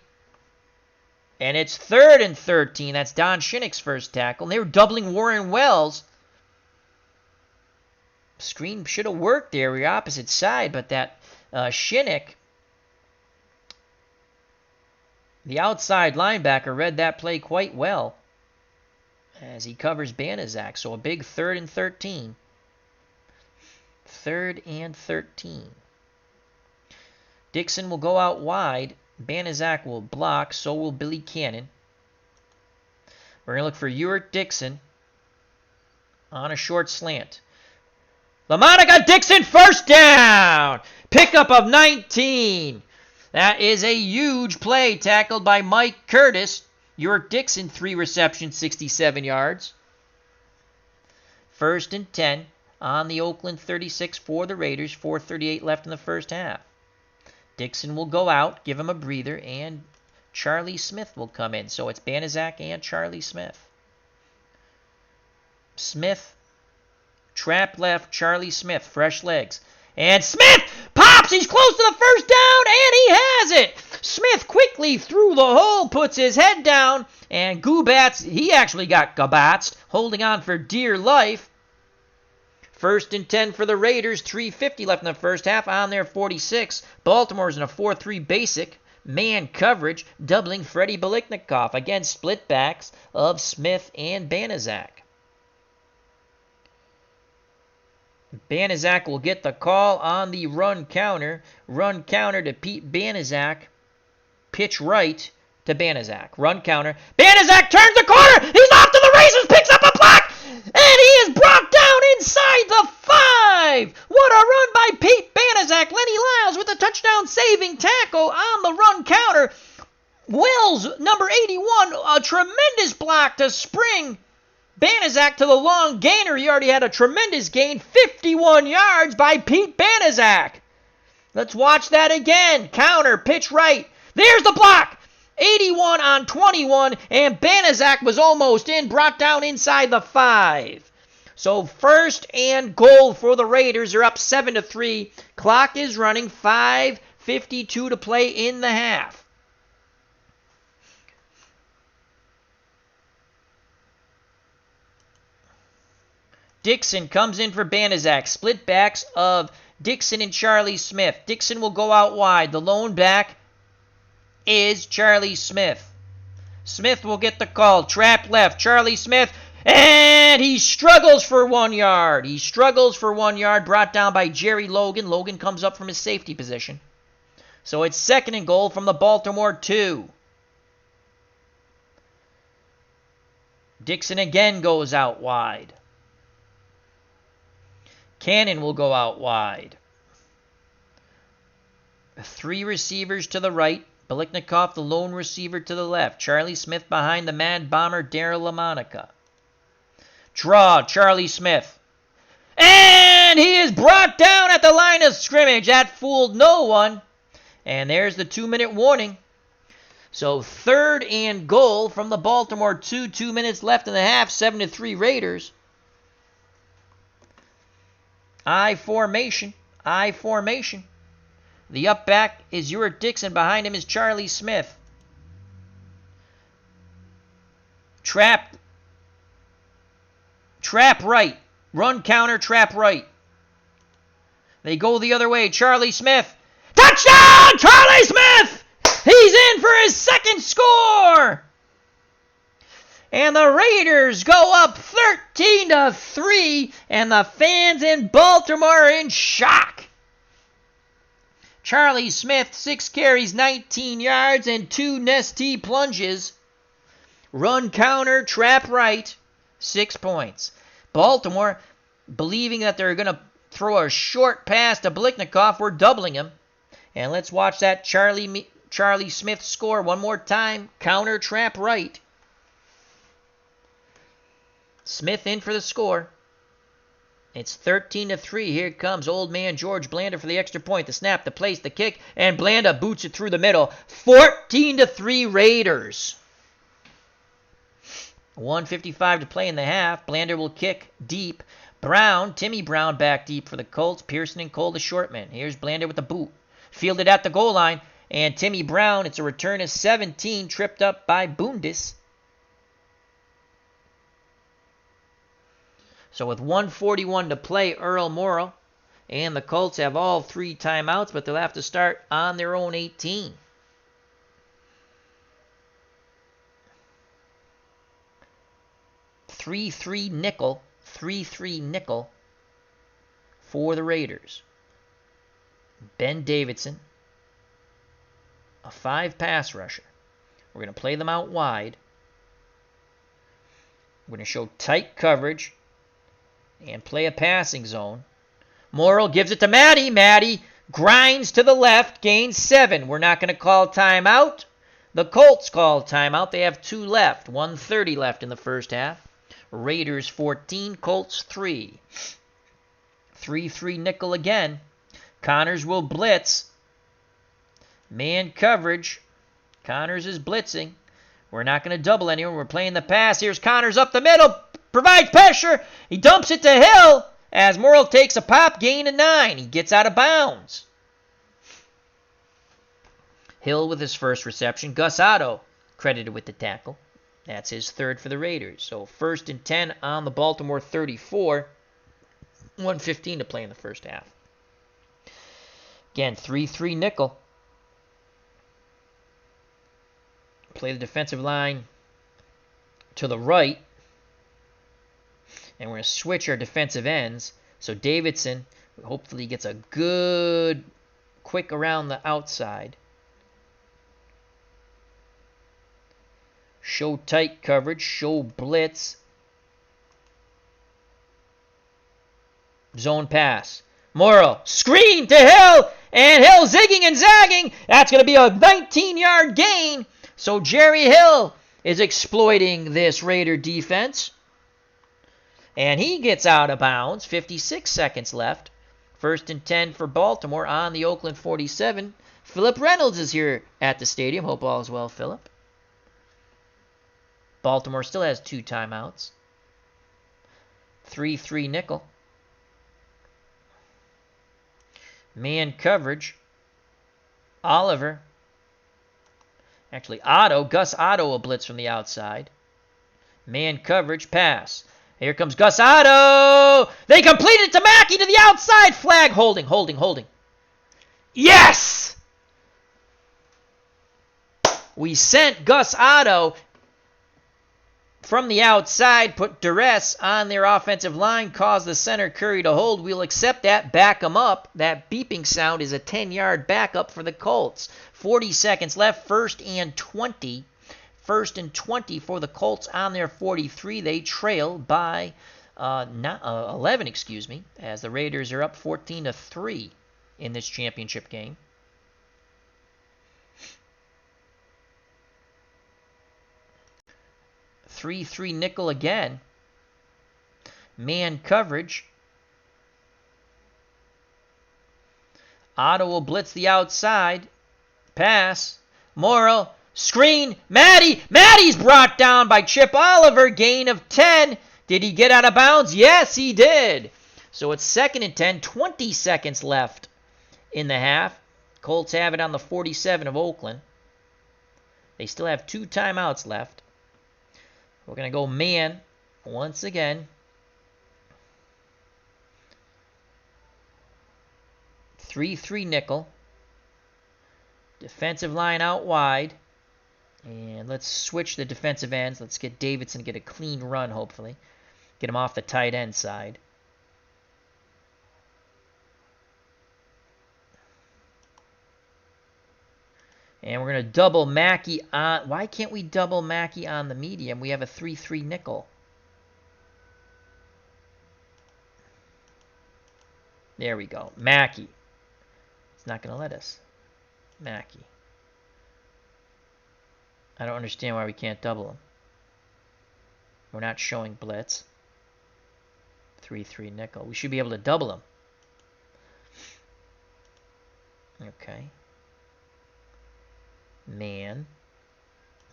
And it's 3rd and 13. That's Don Shinnick's first tackle. And they were doubling Warren Wells. Screen should have worked there, the opposite side, but that Shinnick, the outside linebacker, read that play quite well as he covers Banaszak. So a big 3rd and 13. 3rd and 13. Dixon will go out wide. Banaszak will block. So will Billy Cannon. We're going to look for Ewart Dixon on a short slant. LaMonica Dixon, 1st down. Pickup of 19. That is a huge play tackled by Mike Curtis. Ewart Dixon, 3 receptions, 67 yards. 1st and 10 on the Oakland 36 for the Raiders. 4:38 left in the first half. Dixon will go out, give him a breather, and Charlie Smith will come in. So it's Banaszak and Charlie Smith. Smith, trap left, Charlie Smith, fresh legs. And Smith pops! He's close to the first down, and he has it! Smith quickly through the hole, puts his head down, and Gubats, he actually got gabatsed, holding on for dear life. 1st and 10 for the Raiders, 3:50 left in the first half on their 46. Baltimore's in a 4-3 basic, man coverage, doubling Freddie Biliknikoff. Again, split backs of Smith and Banaszak. Banaszak will get the call on the run counter. Run counter to Pete Banaszak. Pitch right to Banaszak. Run counter. Banaszak turns the corner. He's off to the races. Picks up a block. And he is brought down inside the 5. What a run by Pete Banaszak. Lenny Lyles with a touchdown saving tackle on the run counter. Wells, number 81, a tremendous block to spring Banaszak to the long gainer. He already had a tremendous gain, 51 yards by Pete Banaszak. Let's watch that again. Counter, pitch right. There's the block. 81 on 21, and Banaszak was almost in, brought down inside the 5. So 1st and goal for the Raiders. They're up 7-3. Clock is running, 5:52 to play in the half. Dixon comes in for Banaszak. Split backs of Dixon and Charlie Smith. Dixon will go out wide. The lone back is Charlie Smith. Smith will get the call. Trap left. Charlie Smith. And he struggles for 1 yard. He struggles for 1 yard. Brought down by Jerry Logan. Logan comes up from his safety position. So it's 2nd and goal from the Baltimore 2. Dixon again goes out wide. Cannon will go out wide. 3 receivers to the right. Biliknikoff, the lone receiver, to the left. Charlie Smith behind the Mad Bomber, Daryl LaMonica. Draw, Charlie Smith. And he is brought down at the line of scrimmage. That fooled no one. And there's the 2-minute warning. So 3rd and goal from the Baltimore 2. 2 minutes left in the half. 7-3 Raiders. I formation. I formation. The up back is Uric Dixon. Behind him is Charlie Smith. Trap right. Run counter, trap right. They go the other way. Charlie Smith. Touchdown! Charlie Smith! He's in for his 2nd score! And the Raiders go up 13-3, and the fans in Baltimore are in shock. Charlie Smith, 6 carries, 19 yards, and 2 Nestea plunges. Run counter, trap right, 6 points. Baltimore, believing that they're going to throw a short pass to Biliknikoff, we're doubling him. And let's watch that Charlie Smith score one more time. Counter, trap right. Smith in for the score. It's 13-3. Here comes old man George Blanda for the extra point. The snap, the place, the kick, and Blanda boots it through the middle. 14-3 Raiders. 1:55 to play in the half. Blanda will kick deep. Timmy Brown back deep for the Colts. Pearson and Cole the short men. Here's Blanda with the boot. Fielded at the goal line. And Timmy Brown, it's a return of 17, tripped up by Bundis. So with 1:41 to play, Earl Morrow and the Colts have all 3 timeouts, but they'll have to start on their own 18. Three-three nickel for the Raiders. Ben Davidson, a 5 pass rusher. We're going to play them out wide. We're going to show tight coverage and play a passing zone. Morrill gives it to Matty. Matty grinds to the left, gains 7. We're not going to call timeout. The Colts call timeout. They have 2 left. 1:30 left in the first half. Raiders 14, Colts 3. 3-3 nickel again. Connors will blitz. Man coverage. Connors is blitzing. We're not going to double anyone. We're playing the pass. Here's Connors up the middle. Provides pressure. He dumps it to Hill as Morrill takes a pop, gain of 9. He gets out of bounds. Hill with his first reception. Gus Otto credited with the tackle. That's his third for the Raiders. So 1st and 10 on the Baltimore 34. 1:15 to play in the first half. Again, 3-3 nickel. Play the defensive line to the right. And we're going to switch our defensive ends. So Davidson hopefully gets a good quick around the outside. Show tight coverage. Show blitz. Zone pass. Morrill. Screen to Hill. And Hill zigging and zagging. That's going to be a 19-yard gain. So Jerry Hill is exploiting this Raider defense. And he gets out of bounds. 56 seconds left. 1st and 10 for Baltimore on the Oakland 47. Philip Reynolds is here at the stadium. Hope all is well, Philip. Baltimore still has 2 timeouts. 3-3 nickel. Man coverage. Oliver. Actually, Gus Otto will blitz from the outside. Man coverage, pass. Here comes Gus Otto. They complete it to Mackey to the outside. Flag, holding. Yes! We sent Gus Otto from the outside, put duress on their offensive line, caused the center Curry to hold. We'll accept that, back them up. That beeping sound is a 10-yard backup for the Colts. 40 seconds left, 1st and 20. 1st and 20 for the Colts on their 43. They trail by 11, as the Raiders are up 14-3 in this championship game. Three nickel again. Man coverage. Otto will blitz the outside. Pass. Morrill. Screen. Matty's brought down by Chip Oliver. Gain of 10. Did he get out of bounds? Yes, he did. So it's 2nd and 10. 20 seconds left in the half. Colts have it on the 47 of Oakland. They still have 2 timeouts left. We're going to go man once again. 3-3 nickel. Defensive line out wide. And let's switch the defensive ends. Let's get Davidson to get a clean run, hopefully. Get him off the tight end side. And we're going to double Mackey on... Why can't we double Mackey on the medium? We have a 3-3 nickel. There we go. Mackey. It's not going to let us. Mackey. I don't understand why we can't double him. We're not showing blitz. 3-3 nickel. We should be able to double him. Okay. Man.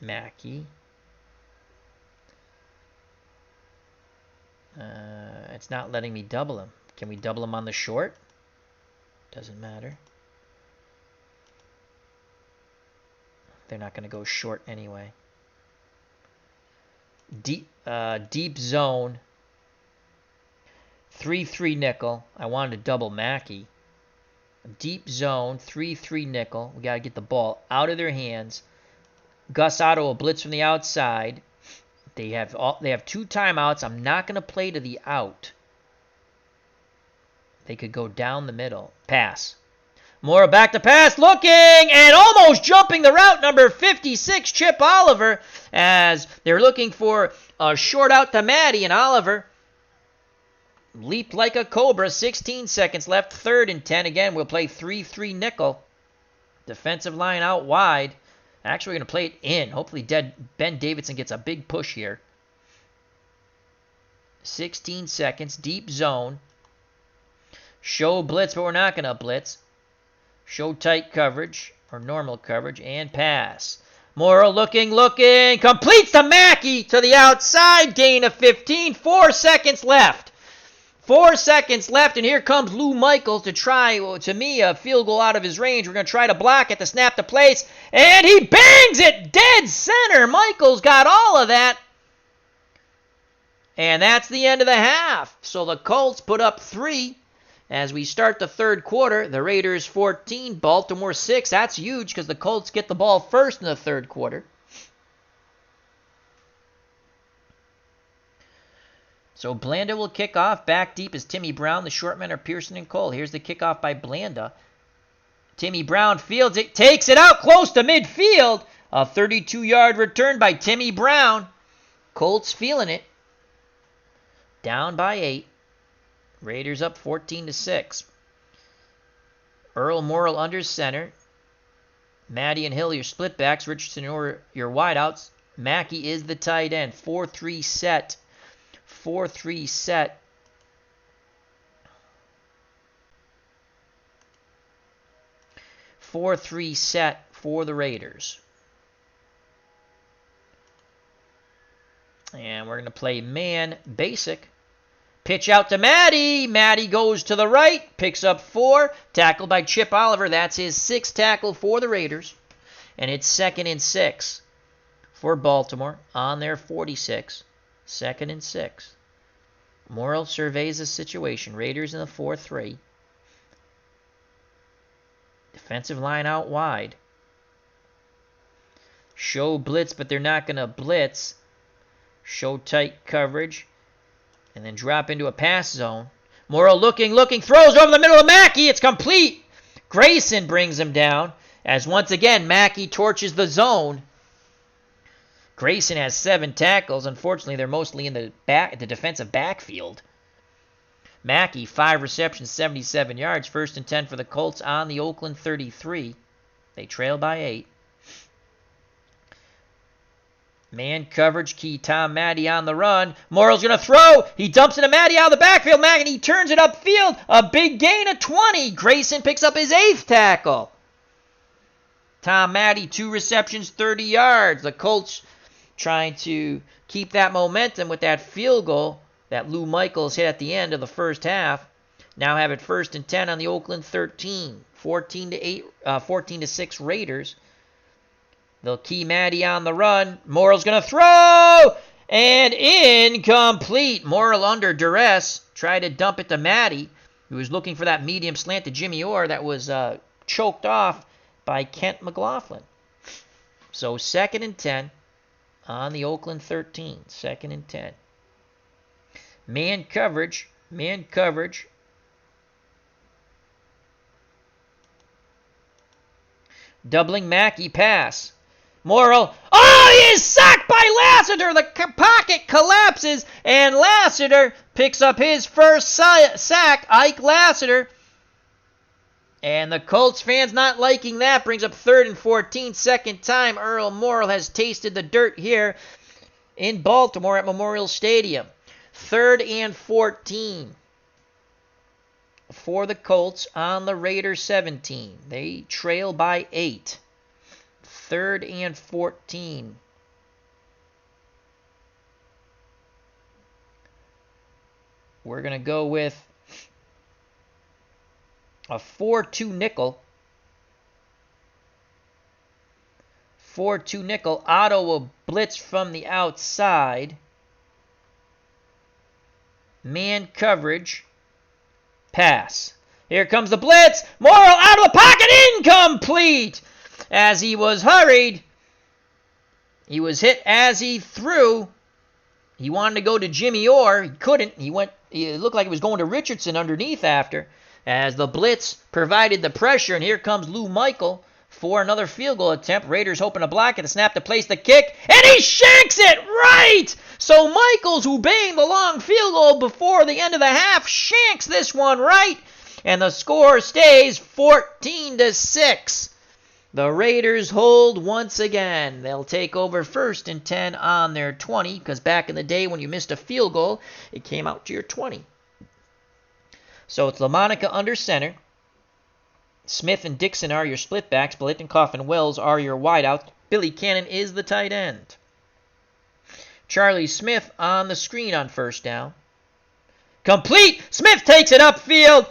Mackey. It's not letting me double him. Can we double him on the short? Doesn't matter. They're not going to go short anyway. Deep zone. 3-3 nickel. I wanted to double Mackey. Deep zone, 3-3 nickel. We got to get the ball out of their hands. Gus Otto will blitz from the outside. They have 2 timeouts. I'm not going to play to the out. They could go down the middle. Pass. Morrill back to pass, looking and almost jumping the route, number 56, Chip Oliver, as they're looking for a short out to Matty, and Oliver leaped like a cobra. 16 seconds left, 3rd and 10. Again, we'll play 3-3 nickel. Defensive line out wide. Actually, we're going to play it in. Hopefully Ben Davidson gets a big push here. 16 seconds, deep zone. Show blitz, but we're not going to blitz. Show tight coverage. or normal coverage, and pass. Morrill looking, completes to Mackey to the outside, gain of 15, 4 seconds left. 4 seconds left, and here comes Lou Michaels to try, to me, a field goal out of his range. We're going to try to block it, to snap to place, and he bangs it dead center. Michaels got all of that. And that's the end of the half. So the Colts put up 3 as we start the third quarter. The Raiders 14, Baltimore 6. That's huge because the Colts get the ball first in the third quarter. So Blanda will kick off. Back deep is Timmy Brown. The short men are Pearson and Cole. Here's the kickoff by Blanda. Timmy Brown fields it, takes it out close to midfield. A 32-yard return by Timmy Brown. Colts feeling it. Down by 8. Raiders up 14-6. Earl Morrill under center. Maddie and Hill, your split backs. Richardson, or your wideouts. Mackey is the tight end. 4-3 set. 4-3 set. For the Raiders. And we're going to play man basic. Pitch out to Maddie. Maddie goes to the right. Picks up 4. Tackled by Chip Oliver. That's his 6th tackle for the Raiders. And it's 2nd and 6 for Baltimore on their 46. 2nd and 6. Morrill surveys the situation. Raiders in the 4-3. Defensive line out wide. Show blitz, but they're not going to blitz. Show tight coverage. And then drop into a pass zone. Morrill looking, throws over the middle of Mackey. It's complete. Grayson brings him down as once again Mackey torches the zone. Grayson has 7 tackles. Unfortunately, they're mostly in the defensive backfield. Mackey, 5 receptions, 77 yards. 1st and 10 for the Colts on the Oakland 33. They trail by 8. Man coverage, key Tom Maddie on the run. Morrill's going to throw. He dumps it to Maddie out of the backfield. Maddie turns it upfield. A big gain of 20. Grayson picks up his 8th tackle. Tom Maddie, 2 receptions, 30 yards. The Colts trying to keep that momentum with that field goal that Lou Michaels hit at the end of the first half. Now have it 1st and 10 on the Oakland 13. 14-6 Raiders. They'll key Maddie on the run. Morrill's going to throw! And incomplete. Morrill under duress. Tried to dump it to Maddie, who was looking for that medium slant to Jimmy Orr that was choked off by Kent McLaughlin. So 2nd and 10 on the Oakland 13. 2nd and 10. Man coverage. Doubling Mackey pass. Morrill. Oh, he is sacked by Lassiter. The pocket collapses, and Lassiter picks up his first sack. Ike Lassiter. And the Colts fans not liking that. Brings up 3rd and 14. Second time Earl Morrill has tasted the dirt here in Baltimore at Memorial Stadium. 3rd and 14 for the Colts on the Raiders 17. They trail by 8. 3rd and 14. We're going to go with a 4-2 nickel. 4-2 nickel. Otto will blitz from the outside. Man coverage. Pass. Here comes the blitz. Morrill out of the pocket. Incomplete. As he was hurried. He was hit as he threw. He wanted to go to Jimmy Orr. He couldn't. It looked like he was going to Richardson underneath after. As the blitz provided the pressure. And here comes Lou Michael for another field goal attempt. Raiders hoping to block it. The snap to place the kick. And he shanks it right. So Michaels, who banged the long field goal before the end of the half, shanks this one right. And the score stays 14-6. The Raiders hold once again. They'll take over 1st and 10 on their 20, because back in the day when you missed a field goal, it came out to your 20. So it's LaMonica under center. Smith and Dixon are your split backs. Biletnikoff and Wells are your wideouts. Billy Cannon is the tight end. Charlie Smith on the screen on first down. Complete! Smith takes it upfield.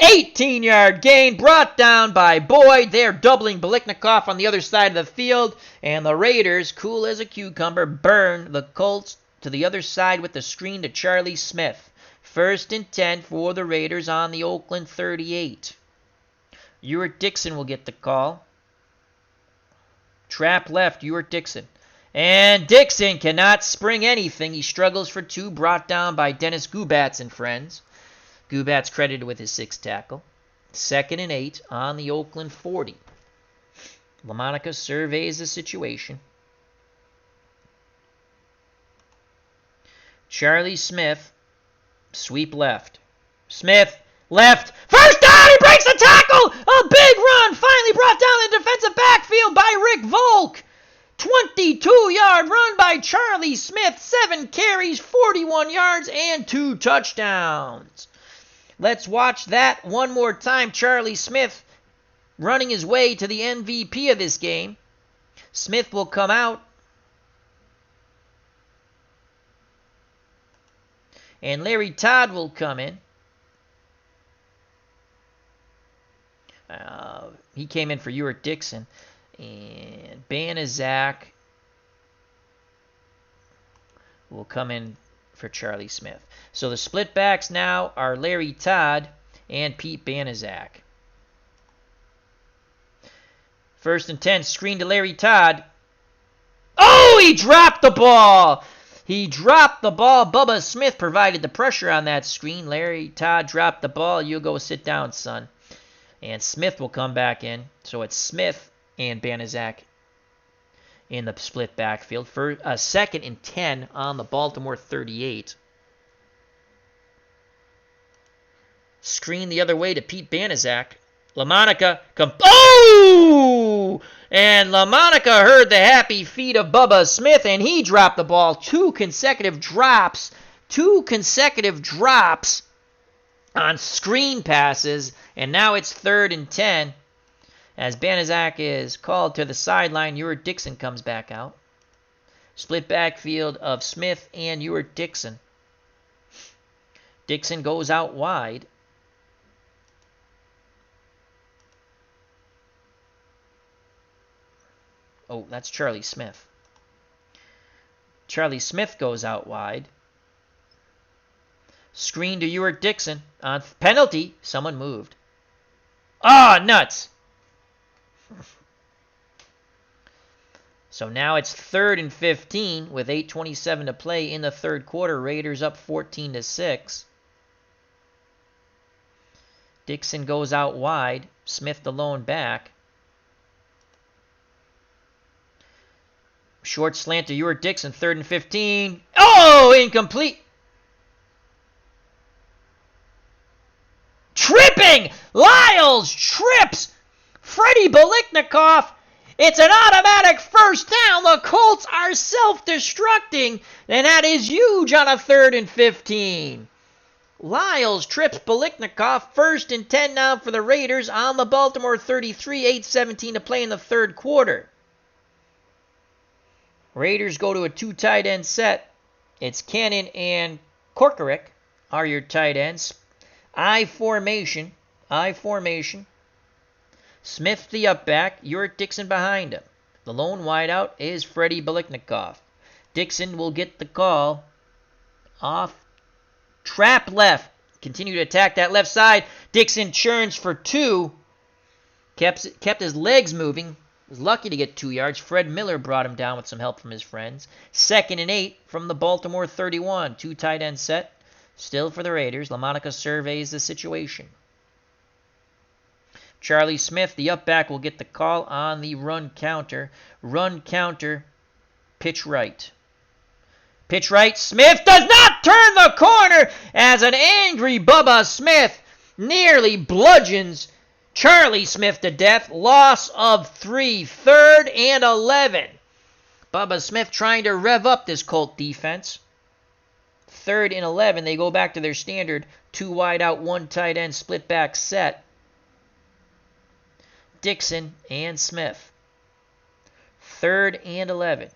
18-yard gain brought down by Boyd. They're doubling Biletnikoff on the other side of the field. And the Raiders, cool as a cucumber, burn the Colts to the other side with the screen to Charlie Smith. 1st and 10 for the Raiders on the Oakland 38. Ewart Dixon will get the call. Trap left, Ewart Dixon. And Dixon cannot spring anything. He struggles for 2, brought down by Dennis Gubats and friends. Gubats credited with his 6th tackle. 2nd and 8 on the Oakland 40. LaMonica surveys the situation. Charlie Smith, sweep left. Smith, left. First down, he breaks the tackle! A big run, finally brought down in the defensive backfield by Rick Volk. 22-yard run by Charlie Smith. 7 carries, 41 yards, and 2 touchdowns. Let's watch that one more time. Charlie Smith running his way to the MVP of this game. Smith will come out. And Larry Todd will come in. He came in for Ewart Dixon. And Banaszak will come in for Charlie Smith. So the split backs now are Larry Todd and Pete Banaszak. 1st and 10, screen to Larry Todd. Oh, he dropped the ball! He dropped the ball. Bubba Smith provided the pressure on that screen. Larry Todd dropped the ball. You go sit down, son. And Smith will come back in. So it's Smith and Banaszak in the split backfield. For 2nd and 10 on the Baltimore 38. Screen the other way to Pete Banaszak. LaMonica oh! And LaMonica heard the happy feet of Bubba Smith, and he dropped the ball. 2 consecutive drops. 2 consecutive drops on screen passes. And now it's 3rd and 10. As Banaszak is called to the sideline, Ewart Dixon comes back out. Split backfield of Smith and Ewart Dixon. Dixon goes out wide. Oh, that's Charlie Smith. Charlie Smith goes out wide. Screen to Ewart Dixon. On penalty, someone moved. Ah, nuts! So now it's 3rd and 15 with 8:27 to play in the 3rd quarter. Raiders up 14-6. Dixon goes out wide. Smith the lone back. Short slant to Ewart Dixon, 3rd and 15. Oh, incomplete. Tripping! Lyles trips Freddie Biletnikoff. It's an automatic first down. The Colts are self-destructing, and that is huge on a 3rd and 15. Lyles trips Biletnikoff. 1st and 10 now for the Raiders on the Baltimore 33. 8:17 to play in the 3rd quarter. Raiders go to a 2 tight end set. It's Cannon and Korkoric are your tight ends. I formation. Smith the up back. Ewart Dixon behind him. The lone wideout is Freddie Biletnikoff. Dixon will get the call. Off. Trap left. Continue to attack that left side. Dixon churns for 2. Kept his legs moving. Was lucky to get 2 yards. Fred Miller brought him down with some help from his friends. 2nd and 8 from the Baltimore 31. 2 tight end set. Still for the Raiders. LaMonica surveys the situation. Charlie Smith, the up back, will get the call on the run counter. Run counter. Pitch right. Pitch right. Smith does not turn the corner as an angry Bubba Smith nearly bludgeons Charlie Smith to death. Loss of 3. 3rd and 11. Bubba Smith trying to rev up this Colt defense. 3rd and 11. They go back to their standard 2 wide out, 1 tight end split back set. Dixon and Smith. 3rd and 11.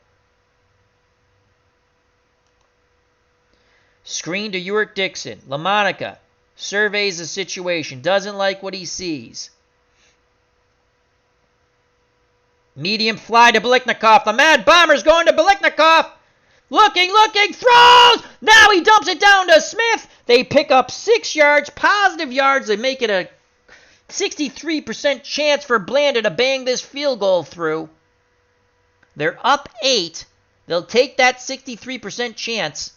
Screen to Urick Dixon. LaMonica surveys the situation. Doesn't like what he sees. Medium fly to Biliknikov. The Mad Bomber's going to Biliknikov. Looking, throws! Now he dumps it down to Smith. They pick up 6 yards, positive yards. They make it a 63% chance for Blanda to bang this field goal through. They're up 8. They'll take that 63% chance.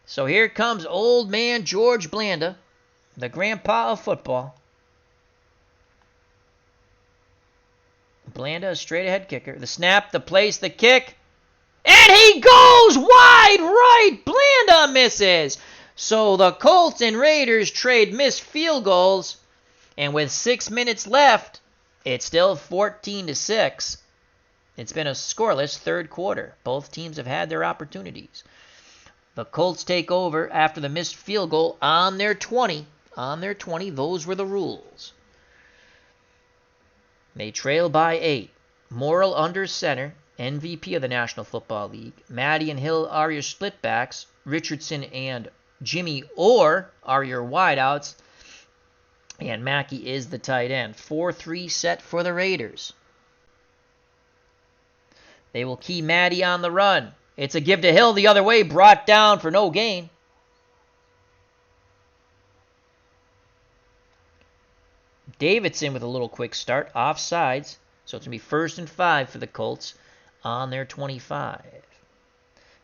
So here comes old man George Blanda, the grandpa of football. Blanda, a straight-ahead kicker. The snap, the place, the kick. And he goes wide right. Blanda misses. So the Colts and Raiders trade missed field goals. And with 6 minutes left, it's still 14-6. It's been a scoreless third quarter. Both teams have had their opportunities. The Colts take over after the missed field goal on their 20. On their 20, those were the rules. They trail by 8. Morrill under center, MVP of the National Football League. Maddie and Hill are your splitbacks. Richardson and Jimmy Orr are your wideouts. And Mackey is the tight end. 4-3 set for the Raiders. They will key Maddie on the run. It's a give to Hill the other way, brought down for no gain. Davidson with a little quick start, offsides. So it's going to be 1st and 5 for the Colts on their 25.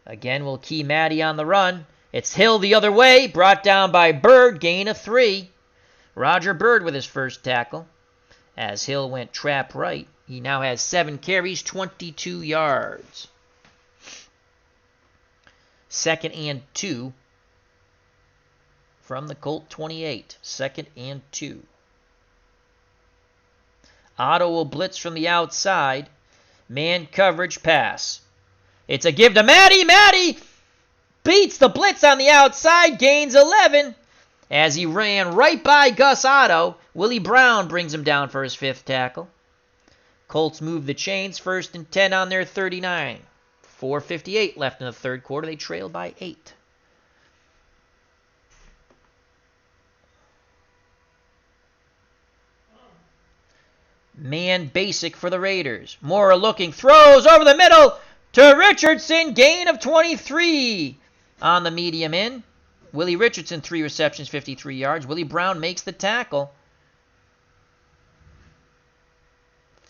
Again, we'll key Maddie on the run. It's Hill the other way, brought down by Bird, gain of 3. Roger Bird with his first tackle. As Hill went trap right, he now has 7 carries, 22 yards. 2nd and 2 from the Colt 28. 2nd and 2. Otto will blitz from the outside. Man coverage pass. It's a give to Maddie. Maddie beats the blitz on the outside. Gains 11. As he ran right by Gus Otto, Willie Brown brings him down for his 5th tackle. Colts move the chains. 1st and 10 on their 39. 4:58 left in the third quarter. They trail by 8. Man basic for the Raiders. Mora looking, throws over the middle to Richardson. Gain of 23 on the medium in. Willie Richardson, 3 receptions, 53 yards. Willie Brown makes the tackle.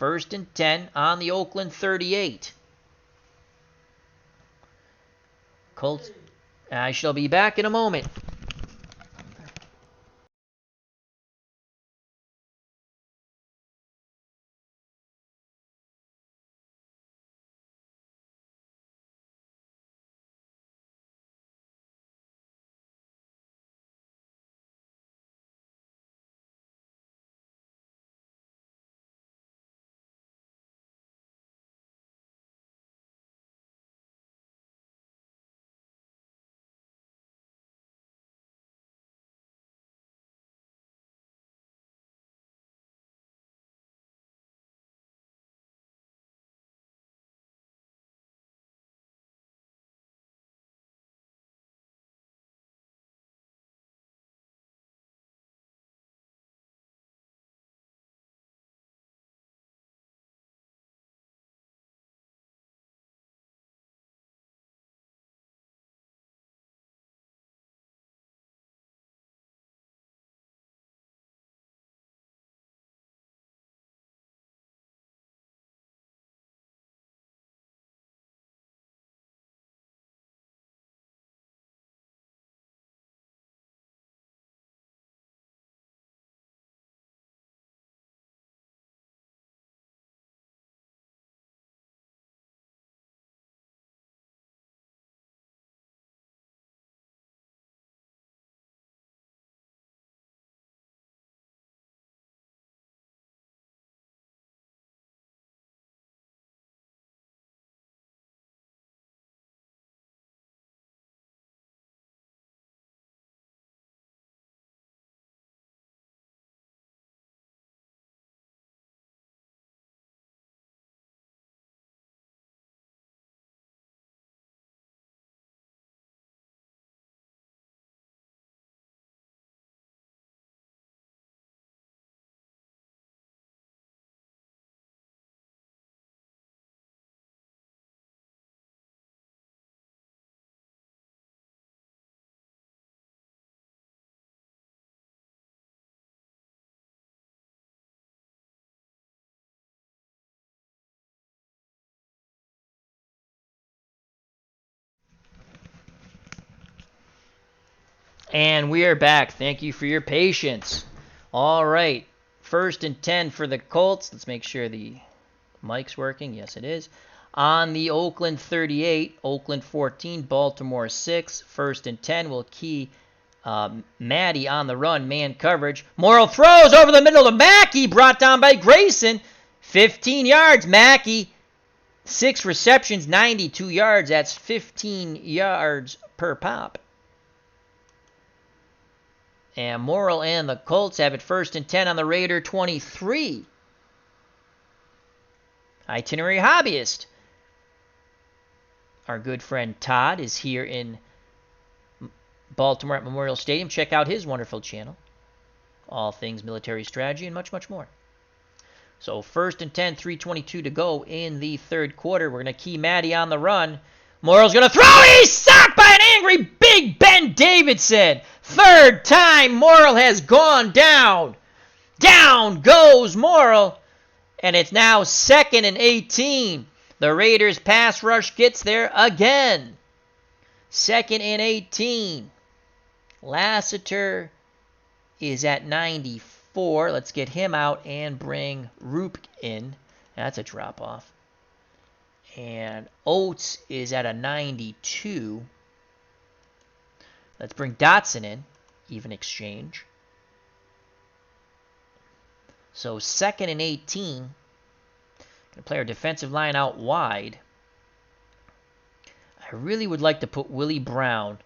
1st and 10 on the Oakland 38. Colts, I shall be back in a moment. And we are back. Thank you for your patience. All right. 1st and 10 for the Colts. Let's make sure the mic's working. Yes, it is. On the Oakland 38, Oakland 14, Baltimore 6. 1st and 10 will key Maddie on the run, man coverage. Morrill throws over the middle to Mackey, brought down by Grayson. 15 yards. Mackey, 6 receptions, 92 yards. That's 15 yards per pop. And Morrill and the Colts have it 1st and 10 on the Raider 23. Itinerary Hobbyist. Our good friend Todd is here in Baltimore at Memorial Stadium. Check out his wonderful channel. All things military strategy and much, much more. So 1st and 10, 3:22 to go in the 3rd quarter. We're going to key Maddie on the run. Morrill's going to throw. He's sacked by an angry Big Ben Davidson. 3rd time Morrill has gone down. Down goes Morrill. And it's now 2nd and 18. The Raiders pass rush gets there again. 2nd and 18. Lassiter is at 94. Let's get him out and bring Roop in. That's a drop off. And Oates is at a 92. Let's bring Dotson in. Even exchange. So 2nd and 18. Going to play our defensive line out wide. I really would like to put Willie Brown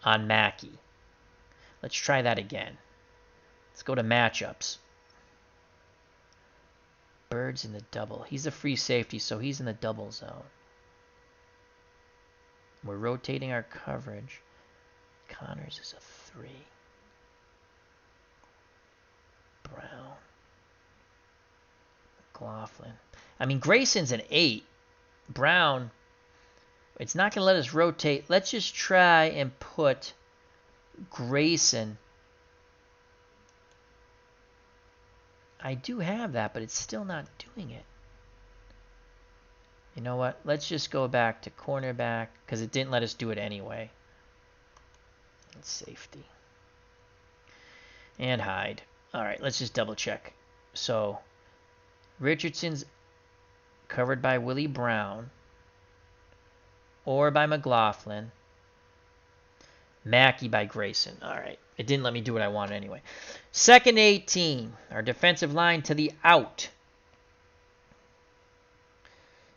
on Mackey. Let's try that again. Let's go to matchups. Bird's in the double. He's a free safety, so he's in the double zone. We're rotating our coverage. Connors is a 3. Brown. McLaughlin. I mean, Grayson's an 8. Brown, it's not going to let us rotate. Let's just try and put Grayson. I do have that, but it's still not doing it. You know what? Let's just go back to cornerback because it didn't let us do it anyway. And safety. And hide. All right, let's just double check. So Richardson's covered by Willie Brown or by McLaughlin. Mackey by Grayson. All right. It didn't let me do what I wanted anyway. 2nd 18. Our defensive line to the out.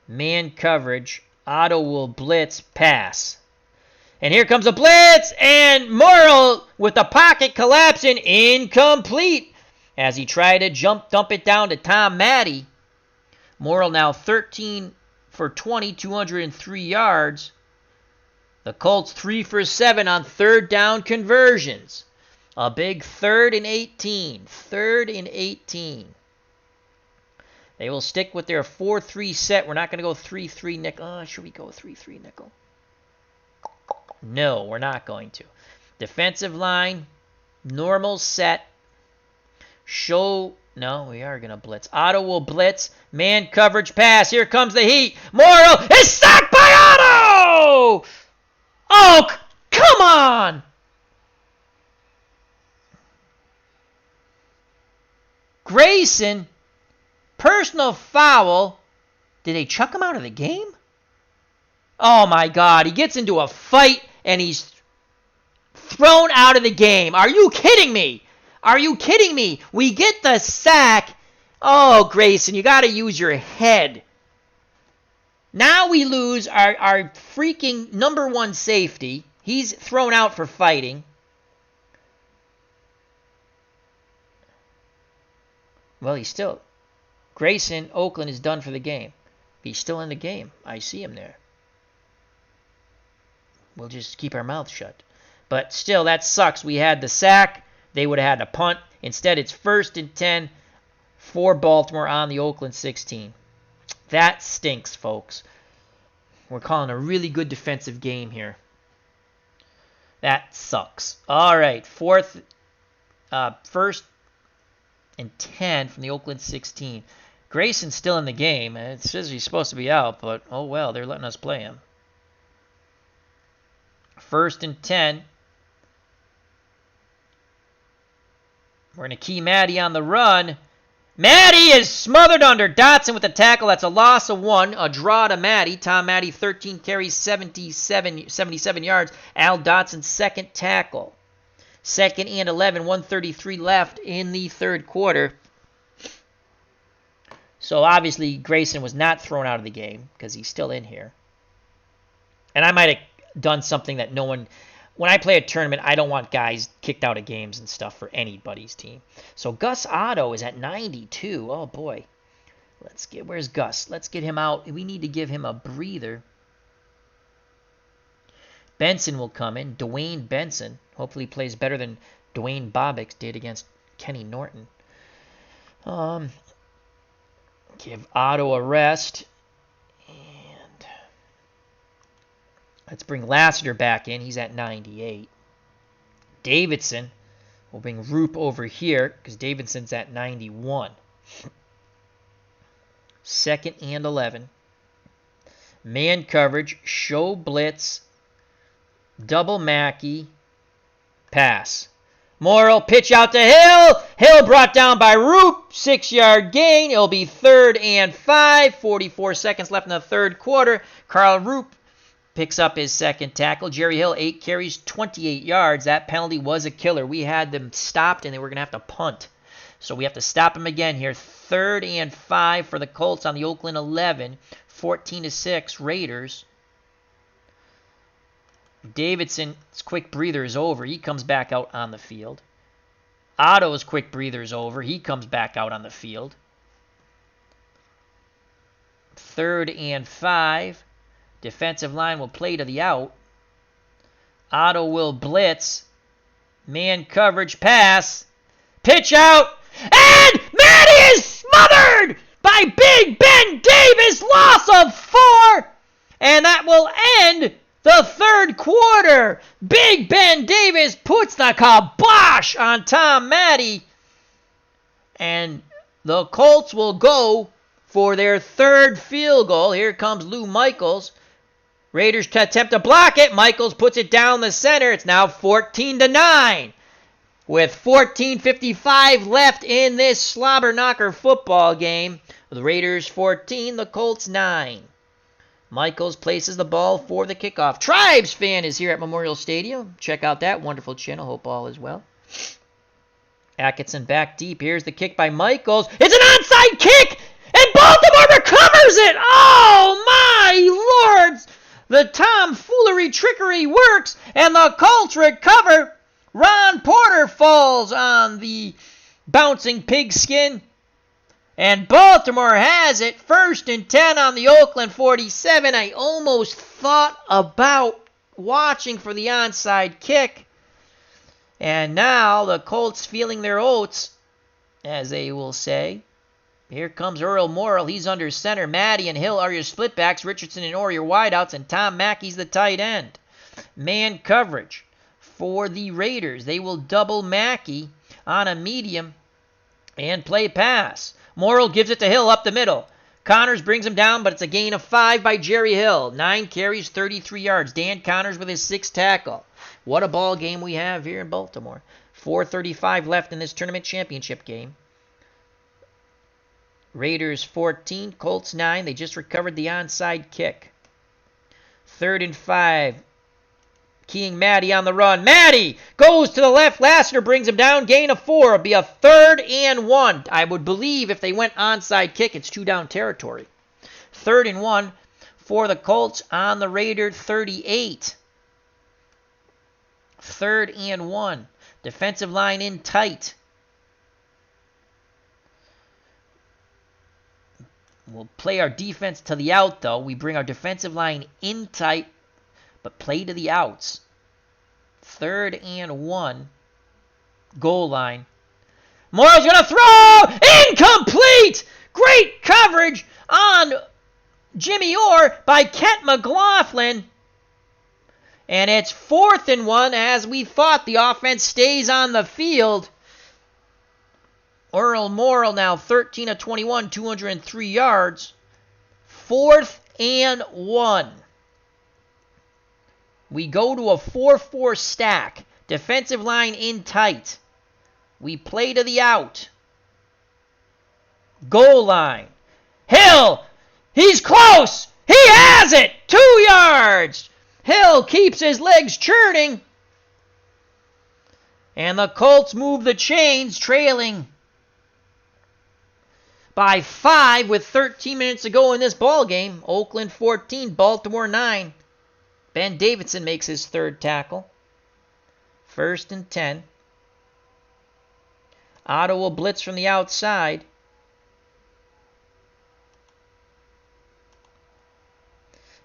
Man coverage. Otto will blitz. Pass. And here comes a blitz. And Morrill with the pocket collapsing. Incomplete. As he tried to dump it down to Tom Maddie. Morrill now 13 for 20. 203 yards. The Colts 3 for 7 on 3rd down conversions. A big 3rd and 18. 3rd and 18. They will stick with their 4-3 set. We're not going to go 3-3 nickel. Should we go 3-3 nickel? No, we're not going to. Defensive line, normal set. No, we are going to blitz. Otto will blitz. Man coverage pass. Here comes the heat. Morrill is sacked by Otto! Oh, come on! Grayson, personal foul. Did they chuck him out of the game? Oh my God, he gets into a fight and he's thrown out of the game. Are you kidding me? Are you kidding me? We get the sack. Oh, Grayson, you got to use your head. Now we lose our freaking number 1 safety. He's thrown out for fighting. Well, he's still... Grayson, Oakland is done for the game. He's still in the game. I see him there. We'll just keep our mouth shut. But still, that sucks. We had the sack. They would have had a punt. Instead, it's 1st and 10 for Baltimore on the Oakland 16. That stinks, folks. We're calling a really good defensive game here. That sucks. All right, 1st and 10 from the Oakland 16. Grayson's still in the game. It says he's supposed to be out, but oh well, they're letting us play him. 1st and 10 We're going to key Maddie on the run. Maddie is smothered under. Dotson with a tackle. That's a loss of 1. A draw to Maddie. Tom Maddie, 13 carries, 77 yards. Al Dotson, second tackle. 2nd and 11, 1:33 left in the third quarter. So obviously Grayson was not thrown out of the game because he's still in here. And I might have done something that no one... When I play a tournament, I don't want guys kicked out of games and stuff for anybody's team. So Gus Otto is at 92. Oh, boy. Where's Gus? Let's get him out. We need to give him a breather. Benson will come in. Dwayne Benson. Hopefully he plays better than Dwayne Bobbick did against Kenny Norton. Give Otto a rest. Let's bring Lassiter back in. He's at 98. Davidson. We'll bring Roop over here because Davidson's at 91. 2nd and 11. Man coverage. Show blitz. Double Mackey. Pass. Morrill, pitch out to Hill. Hill brought down by Roop. 6-yard gain. It'll be 3rd and 5. 44 seconds left in the third quarter. Carl Roop picks up his second tackle. Jerry Hill, 8 carries, 28 yards. That penalty was a killer. We had them stopped, and they were going to have to punt. So we have to stop them again here. 3rd and 5 for the Colts on the Oakland 11. 14-6 Raiders. Davidson's quick breather is over. He comes back out on the field. Otto's quick breather is over. He comes back out on the field. 3rd and 5. Defensive line will play to the out. Otto will blitz. Man coverage pass. Pitch out. And Matty is smothered by Big Ben Davis. Loss of 4. And that will end the third quarter. Big Ben Davis puts the kibosh on Tom Maddie. And the Colts will go for their 3rd field goal. Here comes Lou Michaels. Raiders attempt to block it. Michaels puts it down the center. It's now 14-9. With 14:55 left in this slobber knocker football game. The Raiders 14, the Colts 9. Michaels places the ball for the kickoff. Tribes fan is here at Memorial Stadium. Check out that wonderful channel. Hope all is well. Atkinson back deep. Here's the kick by Michaels. It's an onside kick! And Baltimore recovers it! Oh, my lords! The tomfoolery trickery works, and the Colts recover. Ron Porter falls on the bouncing pigskin. And Baltimore has it. 1st and 10 on the Oakland 47. I almost thought about watching for the onside kick. And now the Colts feeling their oats, as they will say. Here comes Earl Morrill. He's under center. Maddie and Hill are your splitbacks. Richardson and Orr your wideouts. And Tom Mackey's the tight end. Man coverage for the Raiders. They will double Mackey on a medium and play pass. Morrill gives it to Hill up the middle. Connors brings him down, but it's a gain of 5 by Jerry Hill. 9 carries, 33 yards. Dan Connors with his 6th tackle. What a ball game we have here in Baltimore. 4:35 left in this tournament championship game. Raiders 14, Colts 9. They just recovered the onside kick. 3rd and 5. Keying Maddie on the run. Maddie goes to the left. Lassiter brings him down. Gain of 4. It'll be a 3rd and 1. I would believe if they went onside kick, it's 2-down territory. 3rd and 1 for the Colts on the Raider 38. 3rd and 1. Defensive line in tight. We'll play our defense to the out, though. We bring our defensive line in tight, but play to the outs. 3rd and 1. Goal line. Morrill's going to throw! Incomplete! Great coverage on Jimmy Orr by Kent McLaughlin. And it's 4th and 1. As we thought, the offense stays on the field. Earl Morrill now 13 of 21, 203 yards. 4th and 1. We go to a 4-4 stack. Defensive line in tight. We play to the out. Goal line. Hill! He's close! He has it! 2 yards! Hill keeps his legs churning. And the Colts move the chains, trailing by 5 with 13 minutes to go in this ball game. Oakland 14, Baltimore 9. Ben Davidson makes his third tackle. 1st and 10. Otto will blitz from the outside.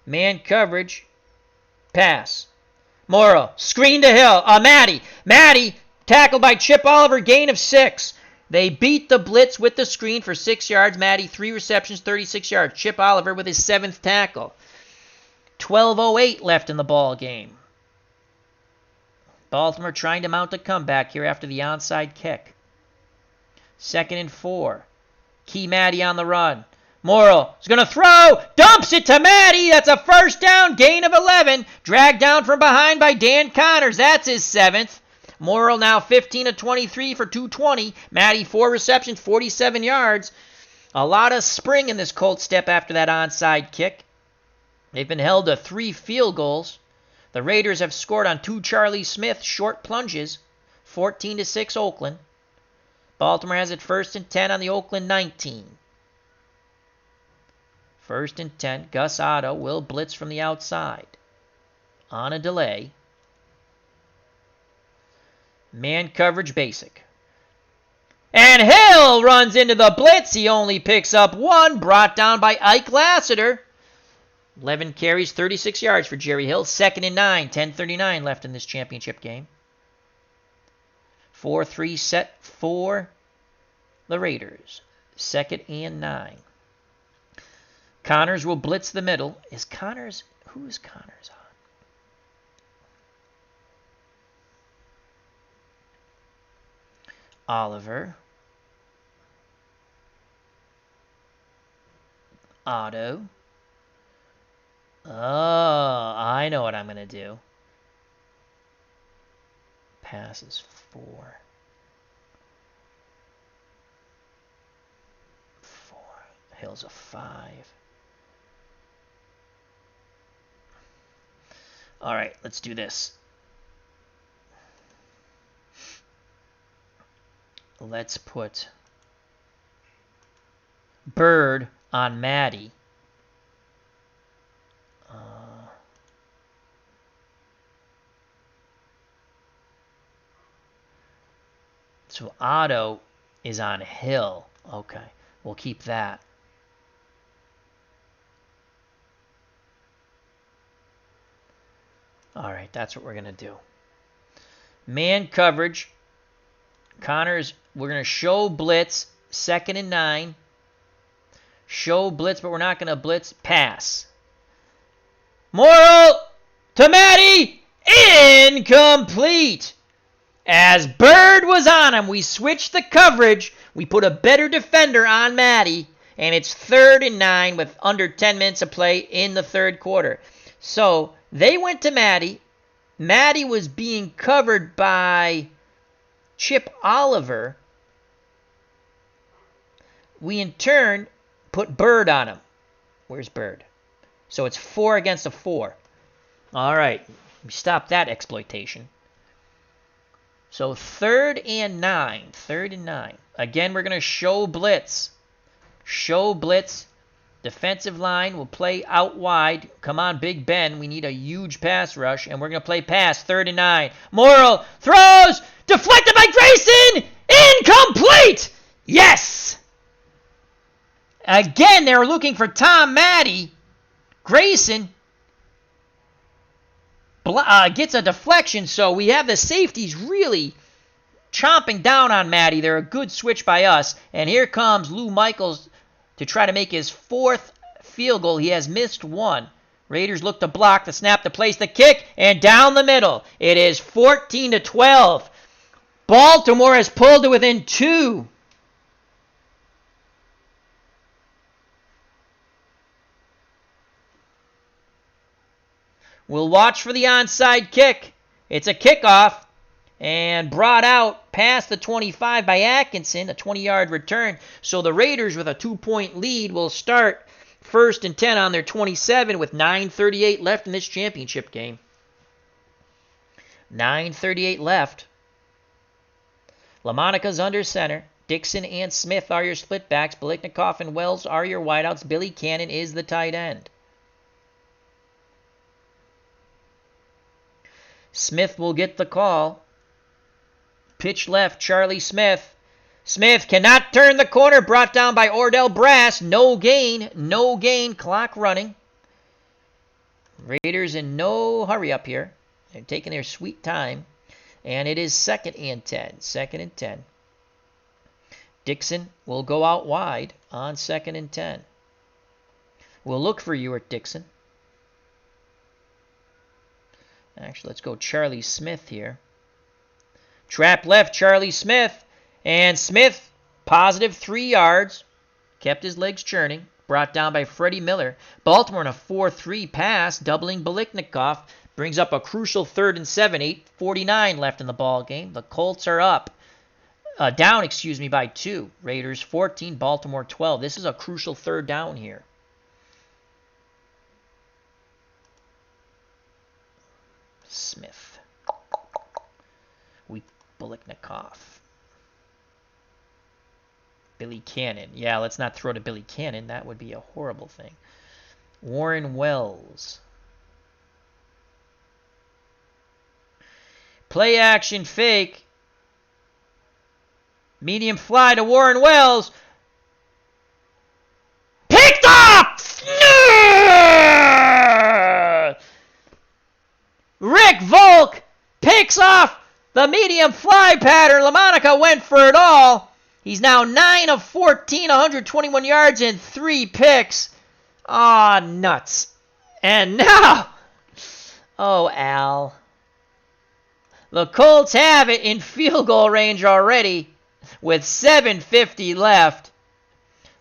Man coverage. Pass. Morrow. Screen to Hill. Matty. Matty tackled by Chip Oliver. Gain of 6. They beat the blitz with the screen for 6 yards. Matty, 3 receptions, 36 yards. Chip Oliver with his 7th tackle. 12:08 left in the ball game. Baltimore trying to mount a comeback here after the onside kick. 2nd and 4. Key Matty on the run. Morrill is going to throw. Dumps it to Matty. That's a first down. Gain of 11. Dragged down from behind by Dan Connors. That's his 7th. Morrill now 15 of 23 for 220. Matty 4 receptions, 47 yards. A lot of spring in this Colts step after that onside kick. They've been held to 3 field goals. The Raiders have scored on 2 Charlie Smith short plunges. 14-6 Oakland. Baltimore has it 1st and 10 on the Oakland 19. 1st and 10. Gus Otto will blitz from the outside. On a delay. Man coverage basic. And Hill runs into the blitz. He only picks up 1. Brought down by Ike Lassiter. 11 carries, 36 yards for Jerry Hill. 2nd and 9. 10:39 left in this championship game. 4-3 set for the Raiders. 2nd and 9. Connors will blitz the middle. Who is Connors on? Oliver. Otto. Oh, I know what I'm going to do. Passes 4. 4. Hill's a 5. All right, let's do this. Let's put Bird on Matty. So Otto is on Hill. Okay, we'll keep that. All right, that's what we're going to do. Man coverage. Connors, we're going to show blitz. 2nd and 9. Show blitz, but we're not going to blitz. Pass. Morrill to Matty. Incomplete. As Bird was on him, we switched the coverage. We put a better defender on Matty. And it's 3rd and 9 with under 10 minutes of play in the 3rd quarter. So they went to Matty. Matty was being covered by Chip Oliver. We in turn put Bird on him. Where's Bird? So it's 4 against a 4. All right. We stop that exploitation. So 3rd and 9. 3rd and 9. Again, we're going to show blitz. Show blitz. Defensive line will play out wide. Come on, Big Ben. We need a huge pass rush, and we're going to play pass. 3rd and 9. Morrill throws. Deflected by Grayson. Incomplete. Yes. Again, they were looking for Tom Matty. Grayson gets a deflection, so we have the safeties really chomping down on Matty. They're a good switch by us. And here comes Lou Michaels to try to make his 4th field goal. He has missed 1. Raiders look to block, the snap to place the kick, and down the middle. It is 14-12. Baltimore has pulled to within 2. We'll watch for the onside kick. It's a kickoff. And brought out past the 25 by Atkinson, a 20-yard return. So the Raiders, with a 2-point lead, will start 1st and 10 on their 27 with 9:38 left in this championship game. 9:38 left. LaMonica's under center. Dixon and Smith are your split backs. Biliknikoff and Wells are your wideouts. Billy Cannon is the tight end. Smith will get the call. Pitch left, Charlie Smith. Smith cannot turn the corner. Brought down by Ordell Brass. No gain. No gain. Clock running. Raiders in no hurry up here. They're taking their sweet time. And it is 2nd and 10. 2nd and 10. Dixon will go out wide on 2nd and 10. We'll look for you at Dixon. Actually, let's go Charlie Smith here. Trap left, Charlie Smith. And Smith, positive 3 yards. Kept his legs churning. Brought down by Freddie Miller. Baltimore in a 4-3 pass, doubling Biliknikoff. Brings up a crucial 3rd and 7, 8:49 left in the ball game. The Colts are up. Down by 2. Raiders 14, Baltimore 12. This is a crucial 3rd down here. Smith. Biliknikoff. Billy Cannon. Yeah, let's not throw to Billy Cannon. That would be a horrible thing. Warren Wells. Play action fake. Medium fly to Warren Wells. Picked up! Rick Volk picks off the medium fly pattern. LaMonica went for it all. He's now 9 of 14, 121 yards and 3 picks. Aw, nuts. And now, oh, Al. The Colts have it in field goal range already with 7:50 left.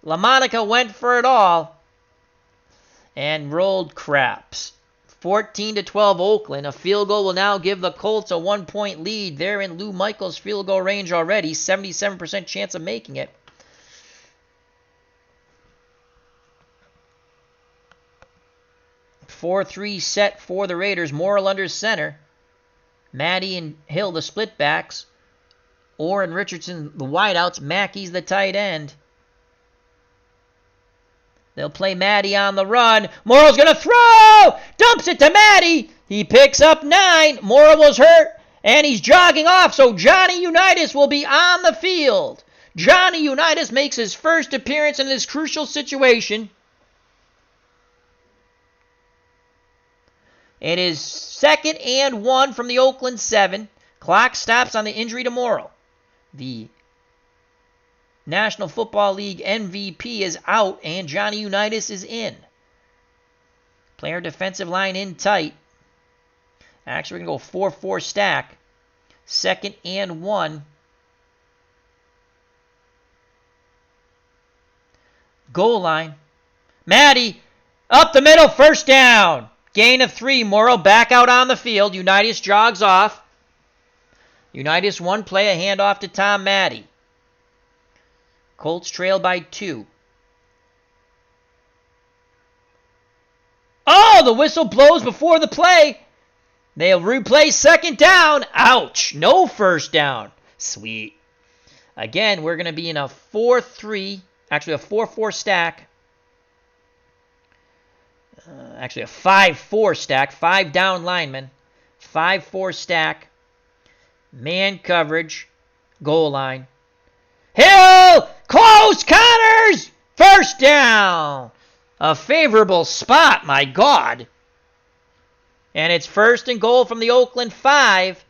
LaMonica went for it all and rolled craps. 14-12 Oakland. A field goal will now give the Colts a 1-point lead. They're in Lou Michaels' field goal range already. 77% chance of making it. "4-3 set for the Raiders. Morrill under center. Maddie and Hill, the split backs. Orr and Richardson, the wideouts. Mackey's the tight end. They'll play Maddie on the run. Morrill's going to throw! Dumps it to Maddie. He picks up 9. Morrill was hurt, and he's jogging off, so Johnny Unitas will be on the field. Johnny Unitas makes his first appearance in this crucial situation. It is 2nd and 1 from the Oakland 7. Clock stops on the injury to Morrill. The National Football League MVP is out, and Johnny Unitas is in. Player defensive line in tight. Actually, we're going to go 4-4 stack. 2nd and 1. Goal line. Maddie, up the middle, 1st down. Gain of 3. Morrill back out on the field. Unitas jogs off. Unitas one play, a handoff to Tom Maddie. Colts trail by 2. Oh, the whistle blows before the play. They'll replay 2nd down. Ouch. No 1st down. Sweet. Again, we're going to be in a 4-3, actually a 4-4 stack. Actually a 5-4 stack. 5 down linemen. 5-4 stack. Man coverage. Goal line. Hill! Close! Connors! 1st down! A favorable spot, my God. And it's 1st and goal from the Oakland 5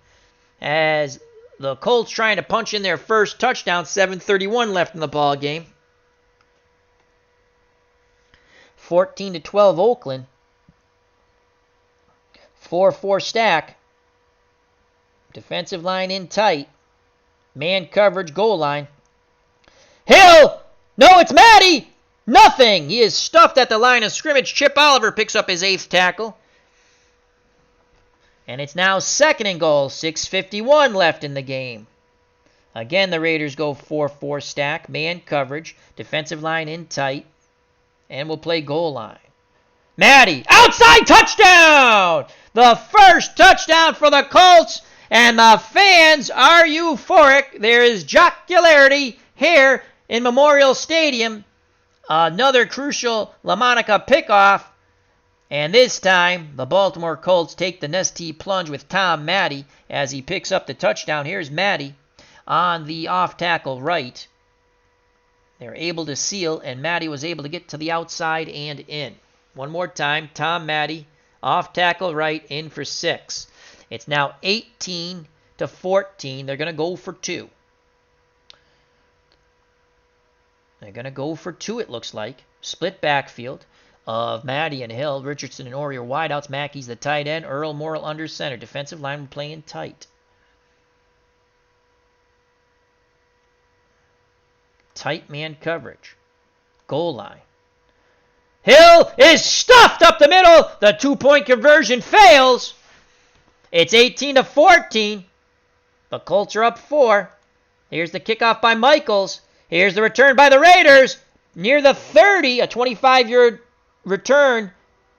as the Colts trying to punch in their first touchdown. 7:31 left in the ball game. 14-12 Oakland. 4-4 stack. Defensive line in tight. Man coverage, goal line. Hill! No, it's Maddie! Nothing! He is stuffed at the line of scrimmage. Chip Oliver picks up his 8th tackle. And it's now 2nd and goal. 6:51 left in the game. Again, the Raiders go 4-4 stack. Man coverage. Defensive line in tight. And we'll play goal line. Maddie, outside touchdown! The first touchdown for the Colts. And the fans are euphoric. There is jocularity here in Memorial Stadium. Another crucial LaMonica pickoff. And this time, the Baltimore Colts take the Nestea plunge with Tom Maddie as he picks up the touchdown. Here's Maddie on the off-tackle right. They're able to seal, and Maddie was able to get to the outside and in. One more time, Tom Maddie, off-tackle right, in for 6. It's now 18-14. They're going to go for 2. They're going to go for 2, it looks like. Split backfield of Maddie and Hill. Richardson and Ori are wideouts. Mackey's the tight end. Earl Morrill under center. Defensive line playing tight. Tight man coverage. Goal line. Hill is stuffed up the middle. The 2-point conversion fails. It's 18-14. The Colts are up 4. Here's the kickoff by Michaels. Here's the return by the Raiders. Near the 30, a 25-yard return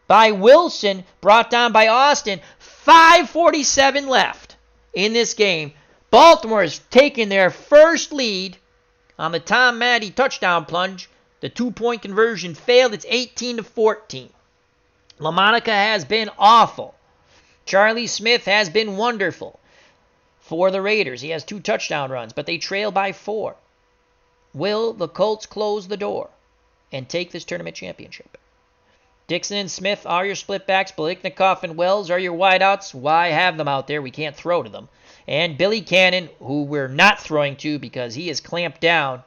by Wilson, brought down by Austin. 5:47 left in this game. Baltimore has taken their first lead on the Tom Maddie touchdown plunge. The 2-point conversion failed. It's 18-14. LaMonica has been awful. Charlie Smith has been wonderful for the Raiders. He has 2 touchdown runs, but they trail by 4. Will the Colts close the door and take this tournament championship? Dixon and Smith are your splitbacks. Biliknikoff and Wells are your wideouts. Why have them out there? We can't throw to them. And Billy Cannon, who we're not throwing to because he is clamped down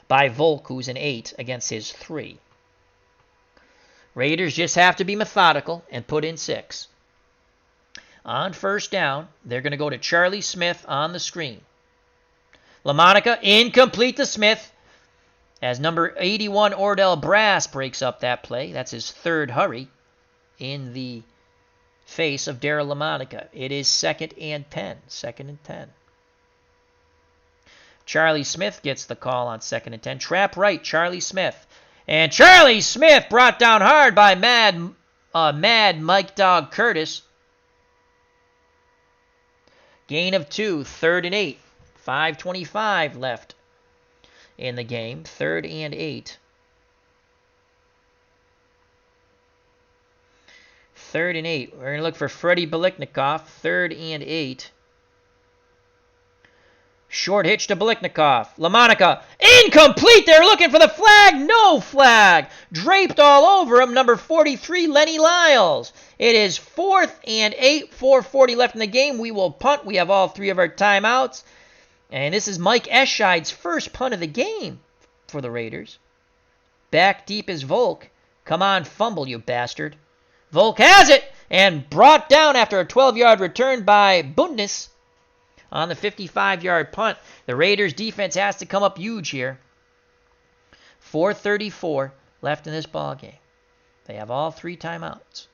by Volk, who's an 8 against his 3. Raiders just have to be methodical and put in 6. On first down, they're going to go to Charlie Smith on the screen. LaMonica, incomplete to Smith, as number 81, Ordell Brass, breaks up that play. That's his 3rd hurry in the face of Darryl LaMonica. It is 2nd and 10. 2nd and 10. Charlie Smith gets the call on 2nd and 10. Trap right, Charlie Smith. And Charlie Smith brought down hard by Mad Mike Dog Curtis. Gain of 2, 3rd and 8. 5:25 left in the game. 3rd and 8. 3rd and 8. We're going to look for Freddie Biliknikoff. 3rd and 8. Short hitch to Biliknikoff. LaMonica, incomplete. They're looking for the flag. No flag. Draped all over him, number 43, Lenny Lyles. It is 4th and 8. 4:40 left in the game. We will punt. We have all 3 of our timeouts. And this is Mike Escheid's first punt of the game for the Raiders. Back deep is Volk. Come on, fumble, you bastard. Volk has it and brought down after a 12-yard return by Bundnes on the 55-yard punt. The Raiders' defense has to come up huge here. 4:34 left in this ball game. They have all 3 timeouts.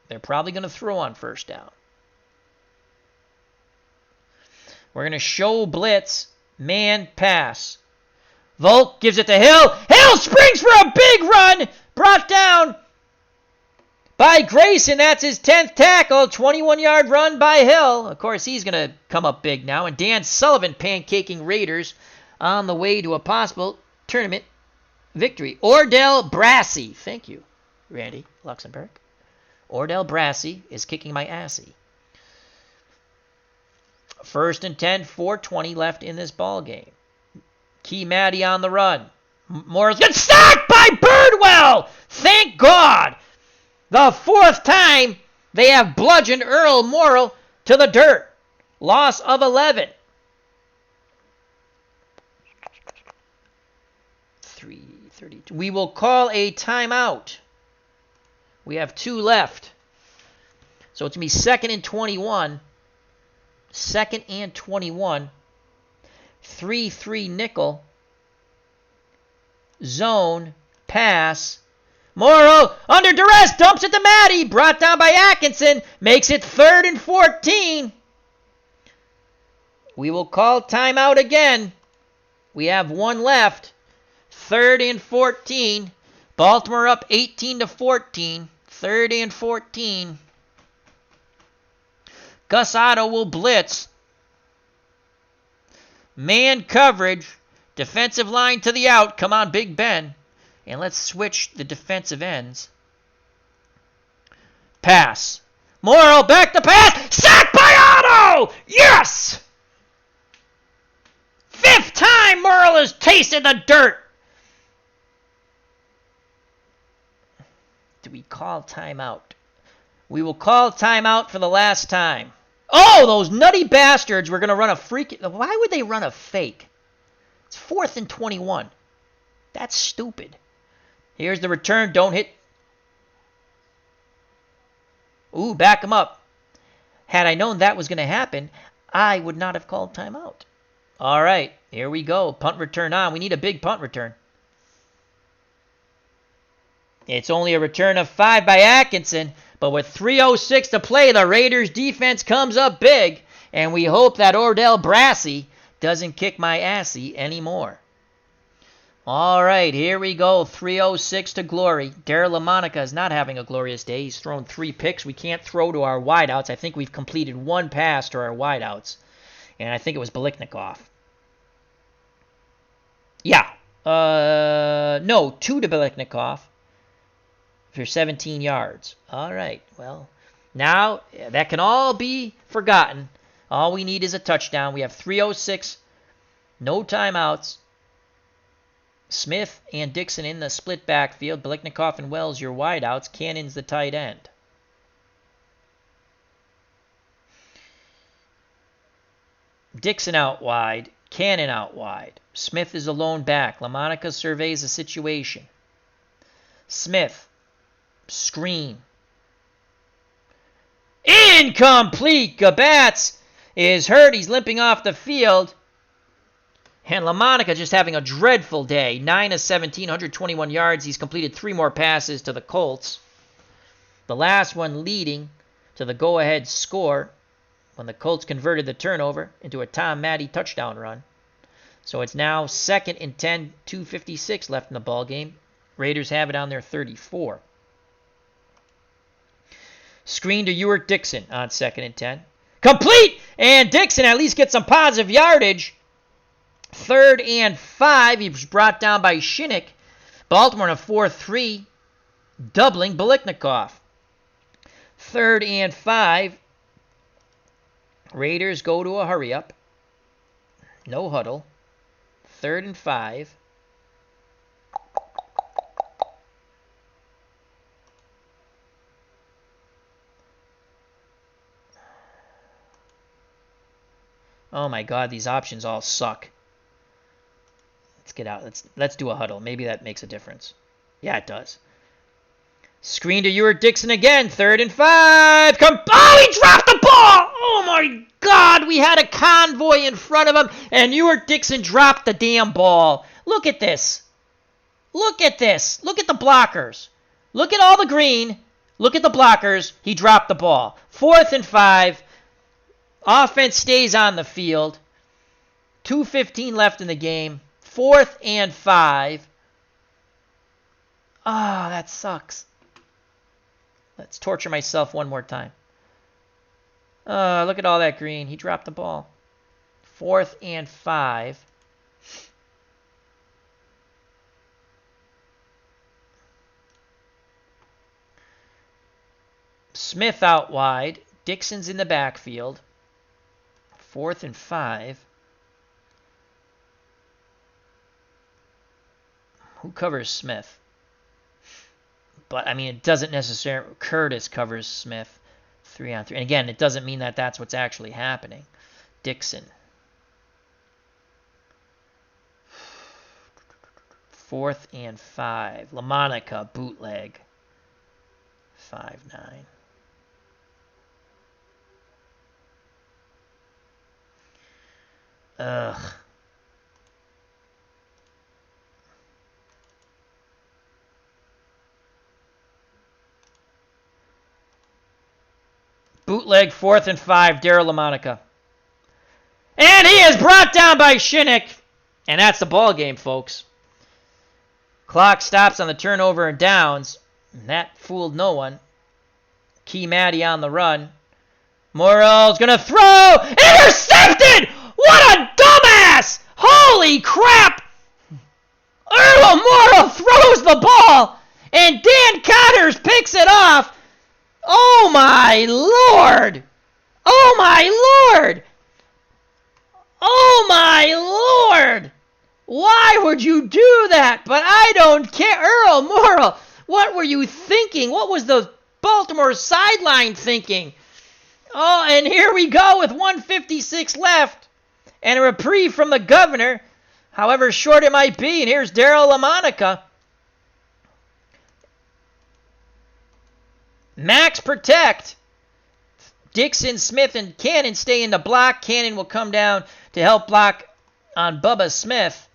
They're probably going to throw on first down. We're going to show blitz, man pass. Volk gives it to Hill. Hill springs for a big run. Brought down by Grayson. That's his 10th tackle. 21-yard run by Hill. Of course, he's going to come up big now. And Dan Sullivan pancaking Raiders on the way to a possible tournament victory. Ordell Brassey. Thank you, Randy Luxembourg. Ordell Brassey is kicking my assy. 1st and 10, 4:20 left in this ball game. Key Maddie on the run. Morris gets sacked by Birdwell. Thank God. The 4th time they have bludgeoned Earl Morrill to the dirt. Loss of 11. 3:32. We will call a timeout. We have 2 left. So it's going to be 2nd and 21. 2nd and 21. 3-3 nickel. Zone. Pass. Morrow, under duress, dumps it to Matty. Brought down by Atkinson. Makes it 3rd and 14. We will call timeout again. We have one left. 3rd and 14. Baltimore up 18 to 14. 3rd and 14. Gus Otto will blitz. Man coverage. Defensive line to the out. Come on, Big Ben. And let's switch the defensive ends. Pass. Morrow back to pass. Sacked by Otto! Yes! 5th time Morrow has tasted the dirt. Do we call timeout? We will call timeout for the last time. Oh, those nutty bastards were going to run a freak. Why would they run a fake? It's 4th and 21. That's stupid. Here's the return. Don't hit. Ooh, back him up. Had I known that was going to happen, I would not have called timeout. All right, here we go. Punt return on. We need a big punt return. It's only a return of 5 by Atkinson, but with 3:06 to play, the Raiders defense comes up big, and we hope that Ordell Brassey doesn't kick my assy anymore. All right, here we go. 3:06 to glory. Darryl LaMonica is not having a glorious day. He's thrown 3 picks. We can't throw to our wideouts. I think we've completed 1 pass to our wideouts, and I think it was Biliknikov. Yeah. No, 2 to Biliknikov for 17 yards. All right, well, now that can all be forgotten. All we need is a touchdown. We have 3:06, no timeouts. Smith and Dixon in the split backfield. Biliknikov and Wells, your wideouts. Cannon's the tight end. Dixon out wide. Cannon out wide. Smith is a lone back. LaMonica surveys the situation. Smith. Screen. Incomplete. Gabats is hurt. He's limping off the field. And LaMonica just having a dreadful day. 9 of 17, 121 yards. He's completed 3 more passes to the Colts. The last one leading to the go-ahead score when the Colts converted the turnover into a Tom Matty touchdown run. So it's now 2nd and 10, 2:56 left in the ballgame. Raiders have it on their 34. Screen to Ewart Dixon on 2nd and 10. Complete! And Dixon at least gets some positive yardage. 3rd and 5. He was brought down by Shinnick. Baltimore in a 4-3, doubling Biliknikov. 3rd and 5. Raiders go to a hurry-up. No huddle. 3rd and 5. Oh my God, these options all suck. Let's get out. Let's do a huddle. Maybe that makes a difference. Yeah, it does. Screen to Ewart Dixon again. 3rd and 5. Oh, he dropped the ball! Oh my God, we had a convoy in front of him, and Ewart Dixon dropped the damn ball. Look at this. Look at this. Look at the blockers. Look at all the green. Look at the blockers. He dropped the ball. 4th and 5. Offense stays on the field. 2:15 left in the game. 4th and 5. Ah, that sucks. Let's torture myself one more time. Look at all that green. He dropped the ball. 4th and 5. Smith out wide. Dixon's in the backfield. 4th and 5. Who covers Smith? But, I mean, it doesn't necessarily... Curtis covers Smith 3-on-3. And again, it doesn't mean that that's what's actually happening. Dixon. 4th and 5. LaMonica, bootleg. 5-9. Ugh. Bootleg 4th and 5, Daryl LaMonica. And he is brought down by Shinnick. And that's the ball game, folks. Clock stops on the turnover and downs. And that fooled no one. Key Maddie on the run. Morrell's going to throw. Intercepted! What a dumbass! Holy crap! Earl Morrell throws the ball. And Dan Cotters picks it off. Oh, my Lord! Oh, my Lord! Oh, my Lord! Why would you do that? But I don't care. Earl Morrell, what were you thinking? What was the Baltimore sideline thinking? Oh, and here we go with 1:56 left. And a reprieve from the governor, however short it might be. And here's Daryl LaMonica. Max protect. Dixon, Smith, and Cannon stay in the block. Cannon will come down to help block on Bubba Smith.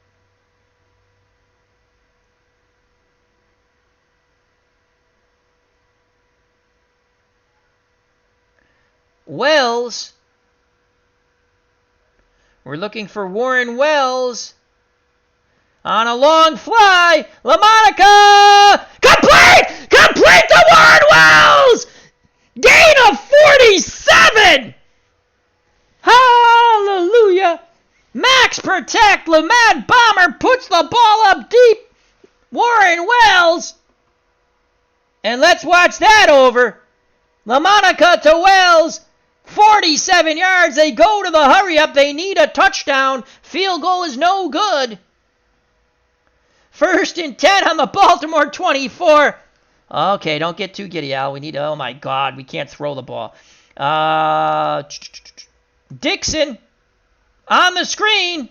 Wells. We're looking for Warren Wells. On a long fly. LaMonica. Complete! Complete to Warren Wells! Gain of 47! Hallelujah! Max protect. LeMad Bomber puts the ball up deep. Warren Wells. And let's watch that over. LaMonica to Wells. 47 yards. They go to the hurry up. They need a touchdown. Field goal is no good. 1st and 10 on the Baltimore 24. Okay, don't get too giddy, Al. We need, oh my God, we can't throw the ball. Dixon on the screen.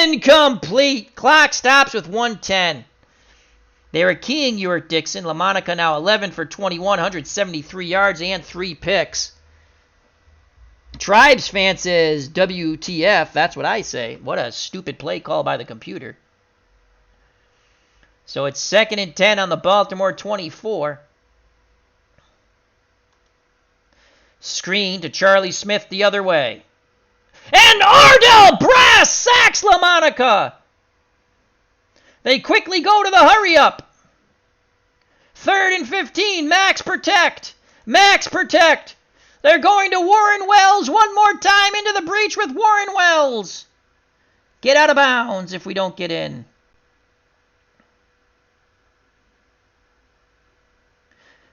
Incomplete. Clock stops with 1:10. They were keying you at Dixon. LaMonica now 11 for 21, 173 yards and 3 picks. Tribes fan says WTF. That's what I say. What a stupid play call by the computer. So it's 2nd and 10 on the Baltimore 24. Screen to Charlie Smith the other way. And Ardell Brass sacks LaMonica. They quickly go to the hurry up. 3rd and 15. Max protect. Max protect. They're going to Warren Wells one more time into the breach with Warren Wells. Get out of bounds if we don't get in.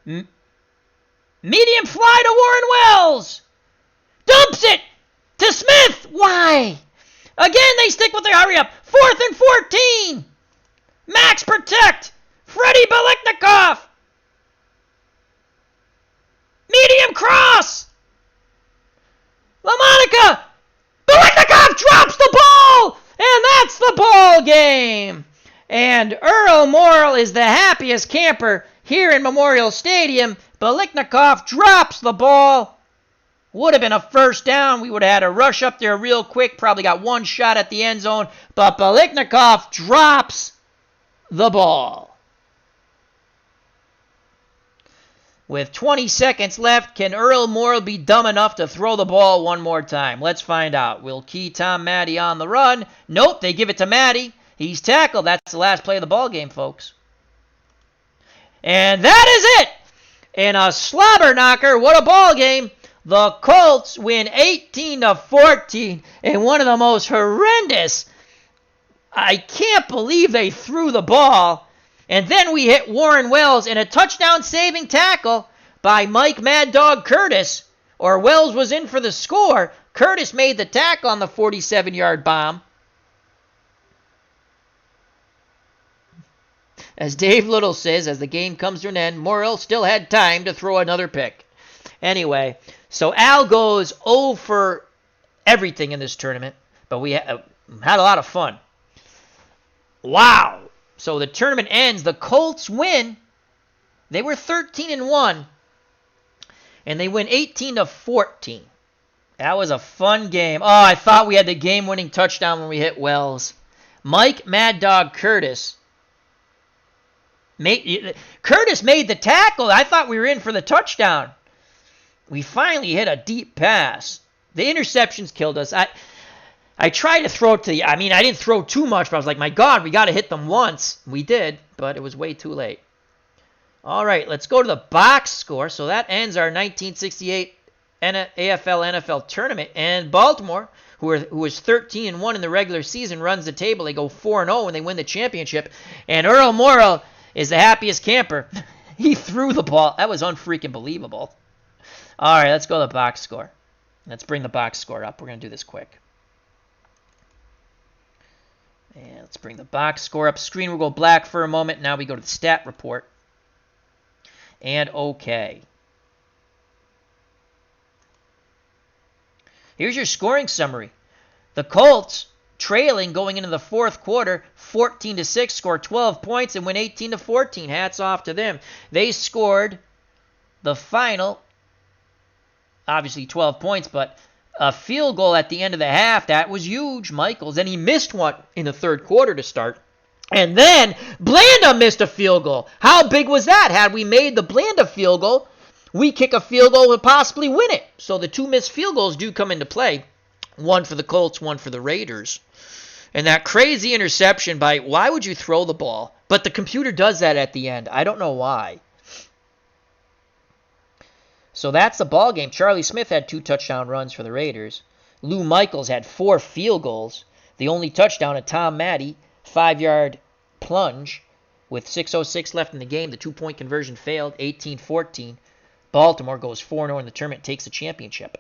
Medium fly to Warren Wells. Dumps it to Smith. Why? Again, they stick with their hurry up. 4th and 14. Max protect. Freddie Biliknikoff. Medium cross. LaMonica. Biliknikoff drops the ball. And that's the ball game. And Earl Morrell is the happiest camper here in Memorial Stadium. Biliknikoff drops the ball. Would have been a first down. We would have had a rush up there real quick. Probably got one shot at the end zone. But Biliknikoff drops the ball. With 20 seconds left, can Earl Morrell be dumb enough to throw the ball one more time? Let's find out. Will Key Tom Maddie on the run? Nope, they give it to Maddie. He's tackled. That's the last play of the ball game, folks. And that is it. In a slobber knocker, what a ball game. The Colts win 18-14 in one of the most horrendous. I can't believe they threw the ball. And then we hit Warren Wells in a touchdown-saving tackle by Mike Mad Dog Curtis. Or Wells was in for the score. Curtis made the tackle on the 47-yard bomb. As Dave Little says, as the game comes to an end, Morrell still had time to throw another pick. Anyway, so Al goes 0 for everything in this tournament, but we had a lot of fun. Wow. So the tournament ends. The Colts win. They were 13-1, and they win 18-14. That was a fun game. Oh, I thought we had the game-winning touchdown when we hit Wells. Mike Mad Dog Curtis Curtis made the tackle. I thought we were in for the touchdown. We finally hit a deep pass. The interceptions killed us. I tried to throw it to the... I mean, I didn't throw too much, but I was like, my God, we got to hit them once. We did, but it was way too late. All right, let's go to the box score. So that ends our 1968 AFL NFL tournament. And Baltimore, who was 13-1 in the regular season, runs the table. They go 4-0 and they win the championship. And Earl Morrall is the happiest camper. He threw the ball. That was unfreaking believable. All right, let's go to the box score. Let's bring the box score up. We're going to do this quick. And let's bring the box score up. Screen will go black for a moment. Now we go to the stat report. And okay. Here's your scoring summary. The Colts, trailing going into the fourth quarter, 14-6, scored 12 points and win 18-14. Hats off to them. They scored the final, obviously 12 points, but a field goal at the end of the half. That was huge, Michaels. And he missed one in the third quarter to start. And then Blanda missed a field goal. How big was that? Had we made the Blanda field goal, we kick a field goal and possibly win it. So the two missed field goals do come into play. One for the Colts, one for the Raiders. And that crazy interception by, why would you throw the ball? But the computer does that at the end. I don't know why. So that's the ball game. Charlie Smith had 2 touchdown runs for the Raiders. Lou Michaels had 4 field goals. The only touchdown at Tom Maddie, 5-yard plunge with 6:06 left in the game. The 2-point conversion failed, 18-14. Baltimore goes 4-0 in the tournament, takes the championship.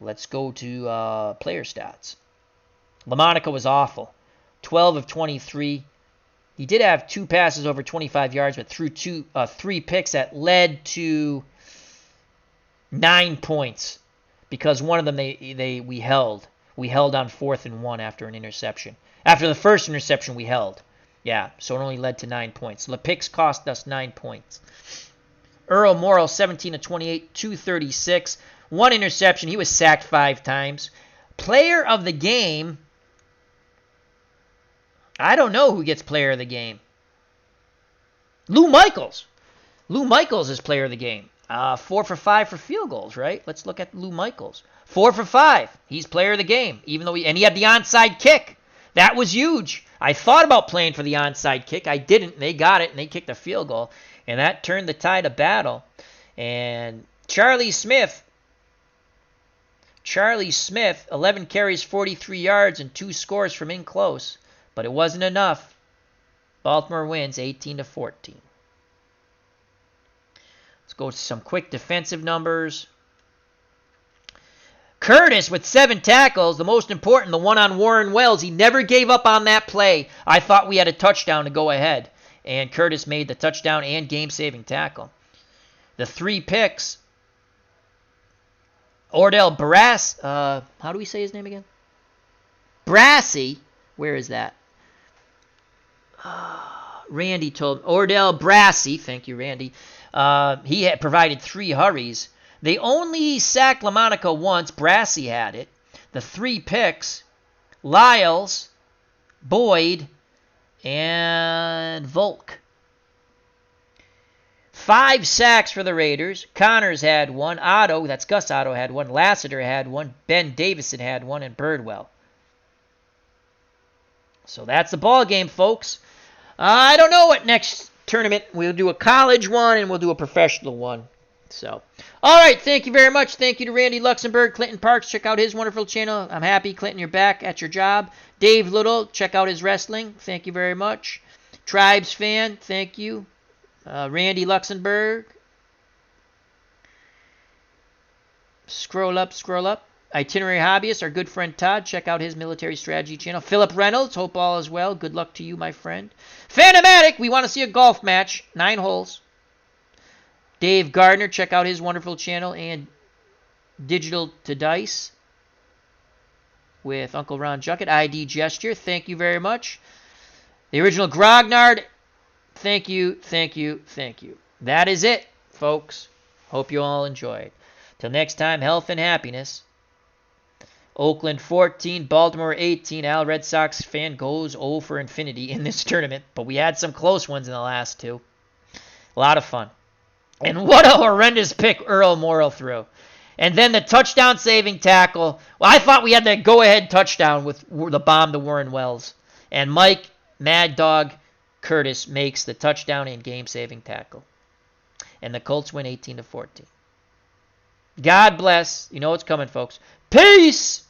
Let's go to player stats. LaMonica was awful. 12 of 23. He did have 2 passes over 25 yards, but threw 3 picks that led to 9 points, because one of them we held. We held on 4th and 1 after an interception. After the first interception, we held. Yeah, so it only led to 9 points. The picks cost us 9 points. Earl Morrall, 17 of 28, 236. 1 interception. He was sacked 5 times. Player of the game. I don't know who gets player of the game. Lou Michaels. Lou Michaels is player of the game. 4 for 5 for field goals, right? Let's look at Lou Michaels. 4 for 5. He's player of the game, even though he had the onside kick. That was huge. I thought about playing for the onside kick. I didn't. They got it, and they kicked a field goal, and that turned the tide of battle. And Charlie Smith, 11 carries, 43 yards, and 2 scores from in close, but it wasn't enough. Baltimore wins 18-14. Let's go to some quick defensive numbers. Curtis with 7 tackles, the most important, the one on Warren Wells. He never gave up on that play. I thought we had a touchdown to go ahead, and Curtis made the touchdown and game-saving tackle. The 3 picks. Ordell Brass, how do we say his name again? Brassy. Where is that? Randy told Ordell Brassy. Thank you, Randy. He had provided 3 hurries. They only sacked LaMonica once. Brassy had it. The 3 picks, Lyles, Boyd, and Volk. 5 sacks for the Raiders. Connors had 1. Otto, that's Gus Otto, had 1. Lassiter had 1. Ben Davison had 1. And Birdwell. So that's the ball game, folks. I don't know what next tournament. We'll do a college one and we'll do a professional one. So, all right, thank you very much. Thank you to Randy Luxembourg, Clinton Parks. Check out his wonderful channel. I'm happy, Clinton, you're back at your job. Dave Little, check out his wrestling. Thank you very much. Tribes fan, thank you. Randy Luxembourg. Scroll up. Itinerary Hobbyist, our good friend Todd. Check out his military strategy channel. Philip Reynolds, hope all is well. Good luck to you, my friend. Phantomatic, we want to see a golf match. 9 holes. Dave Gardner, check out his wonderful channel. And Digital to Dice with Uncle Ron Juckett. ID Gesture, thank you very much. The original Grognard, thank you. That is it, folks. Hope you all enjoyed. Till next time, health and happiness. Oakland 14, Baltimore 18. Al Red Sox fan goes 0 for infinity in this tournament, but we had some close ones in the last 2. A lot of fun. And what a horrendous pick Earl Morrall threw. And then the touchdown saving tackle. Well, I thought we had the go-ahead touchdown with the bomb to Warren Wells. And Mike Mad Dog Curtis makes the touchdown and game-saving tackle. And the Colts win 18-14. God bless. You know what's coming, folks. Peace!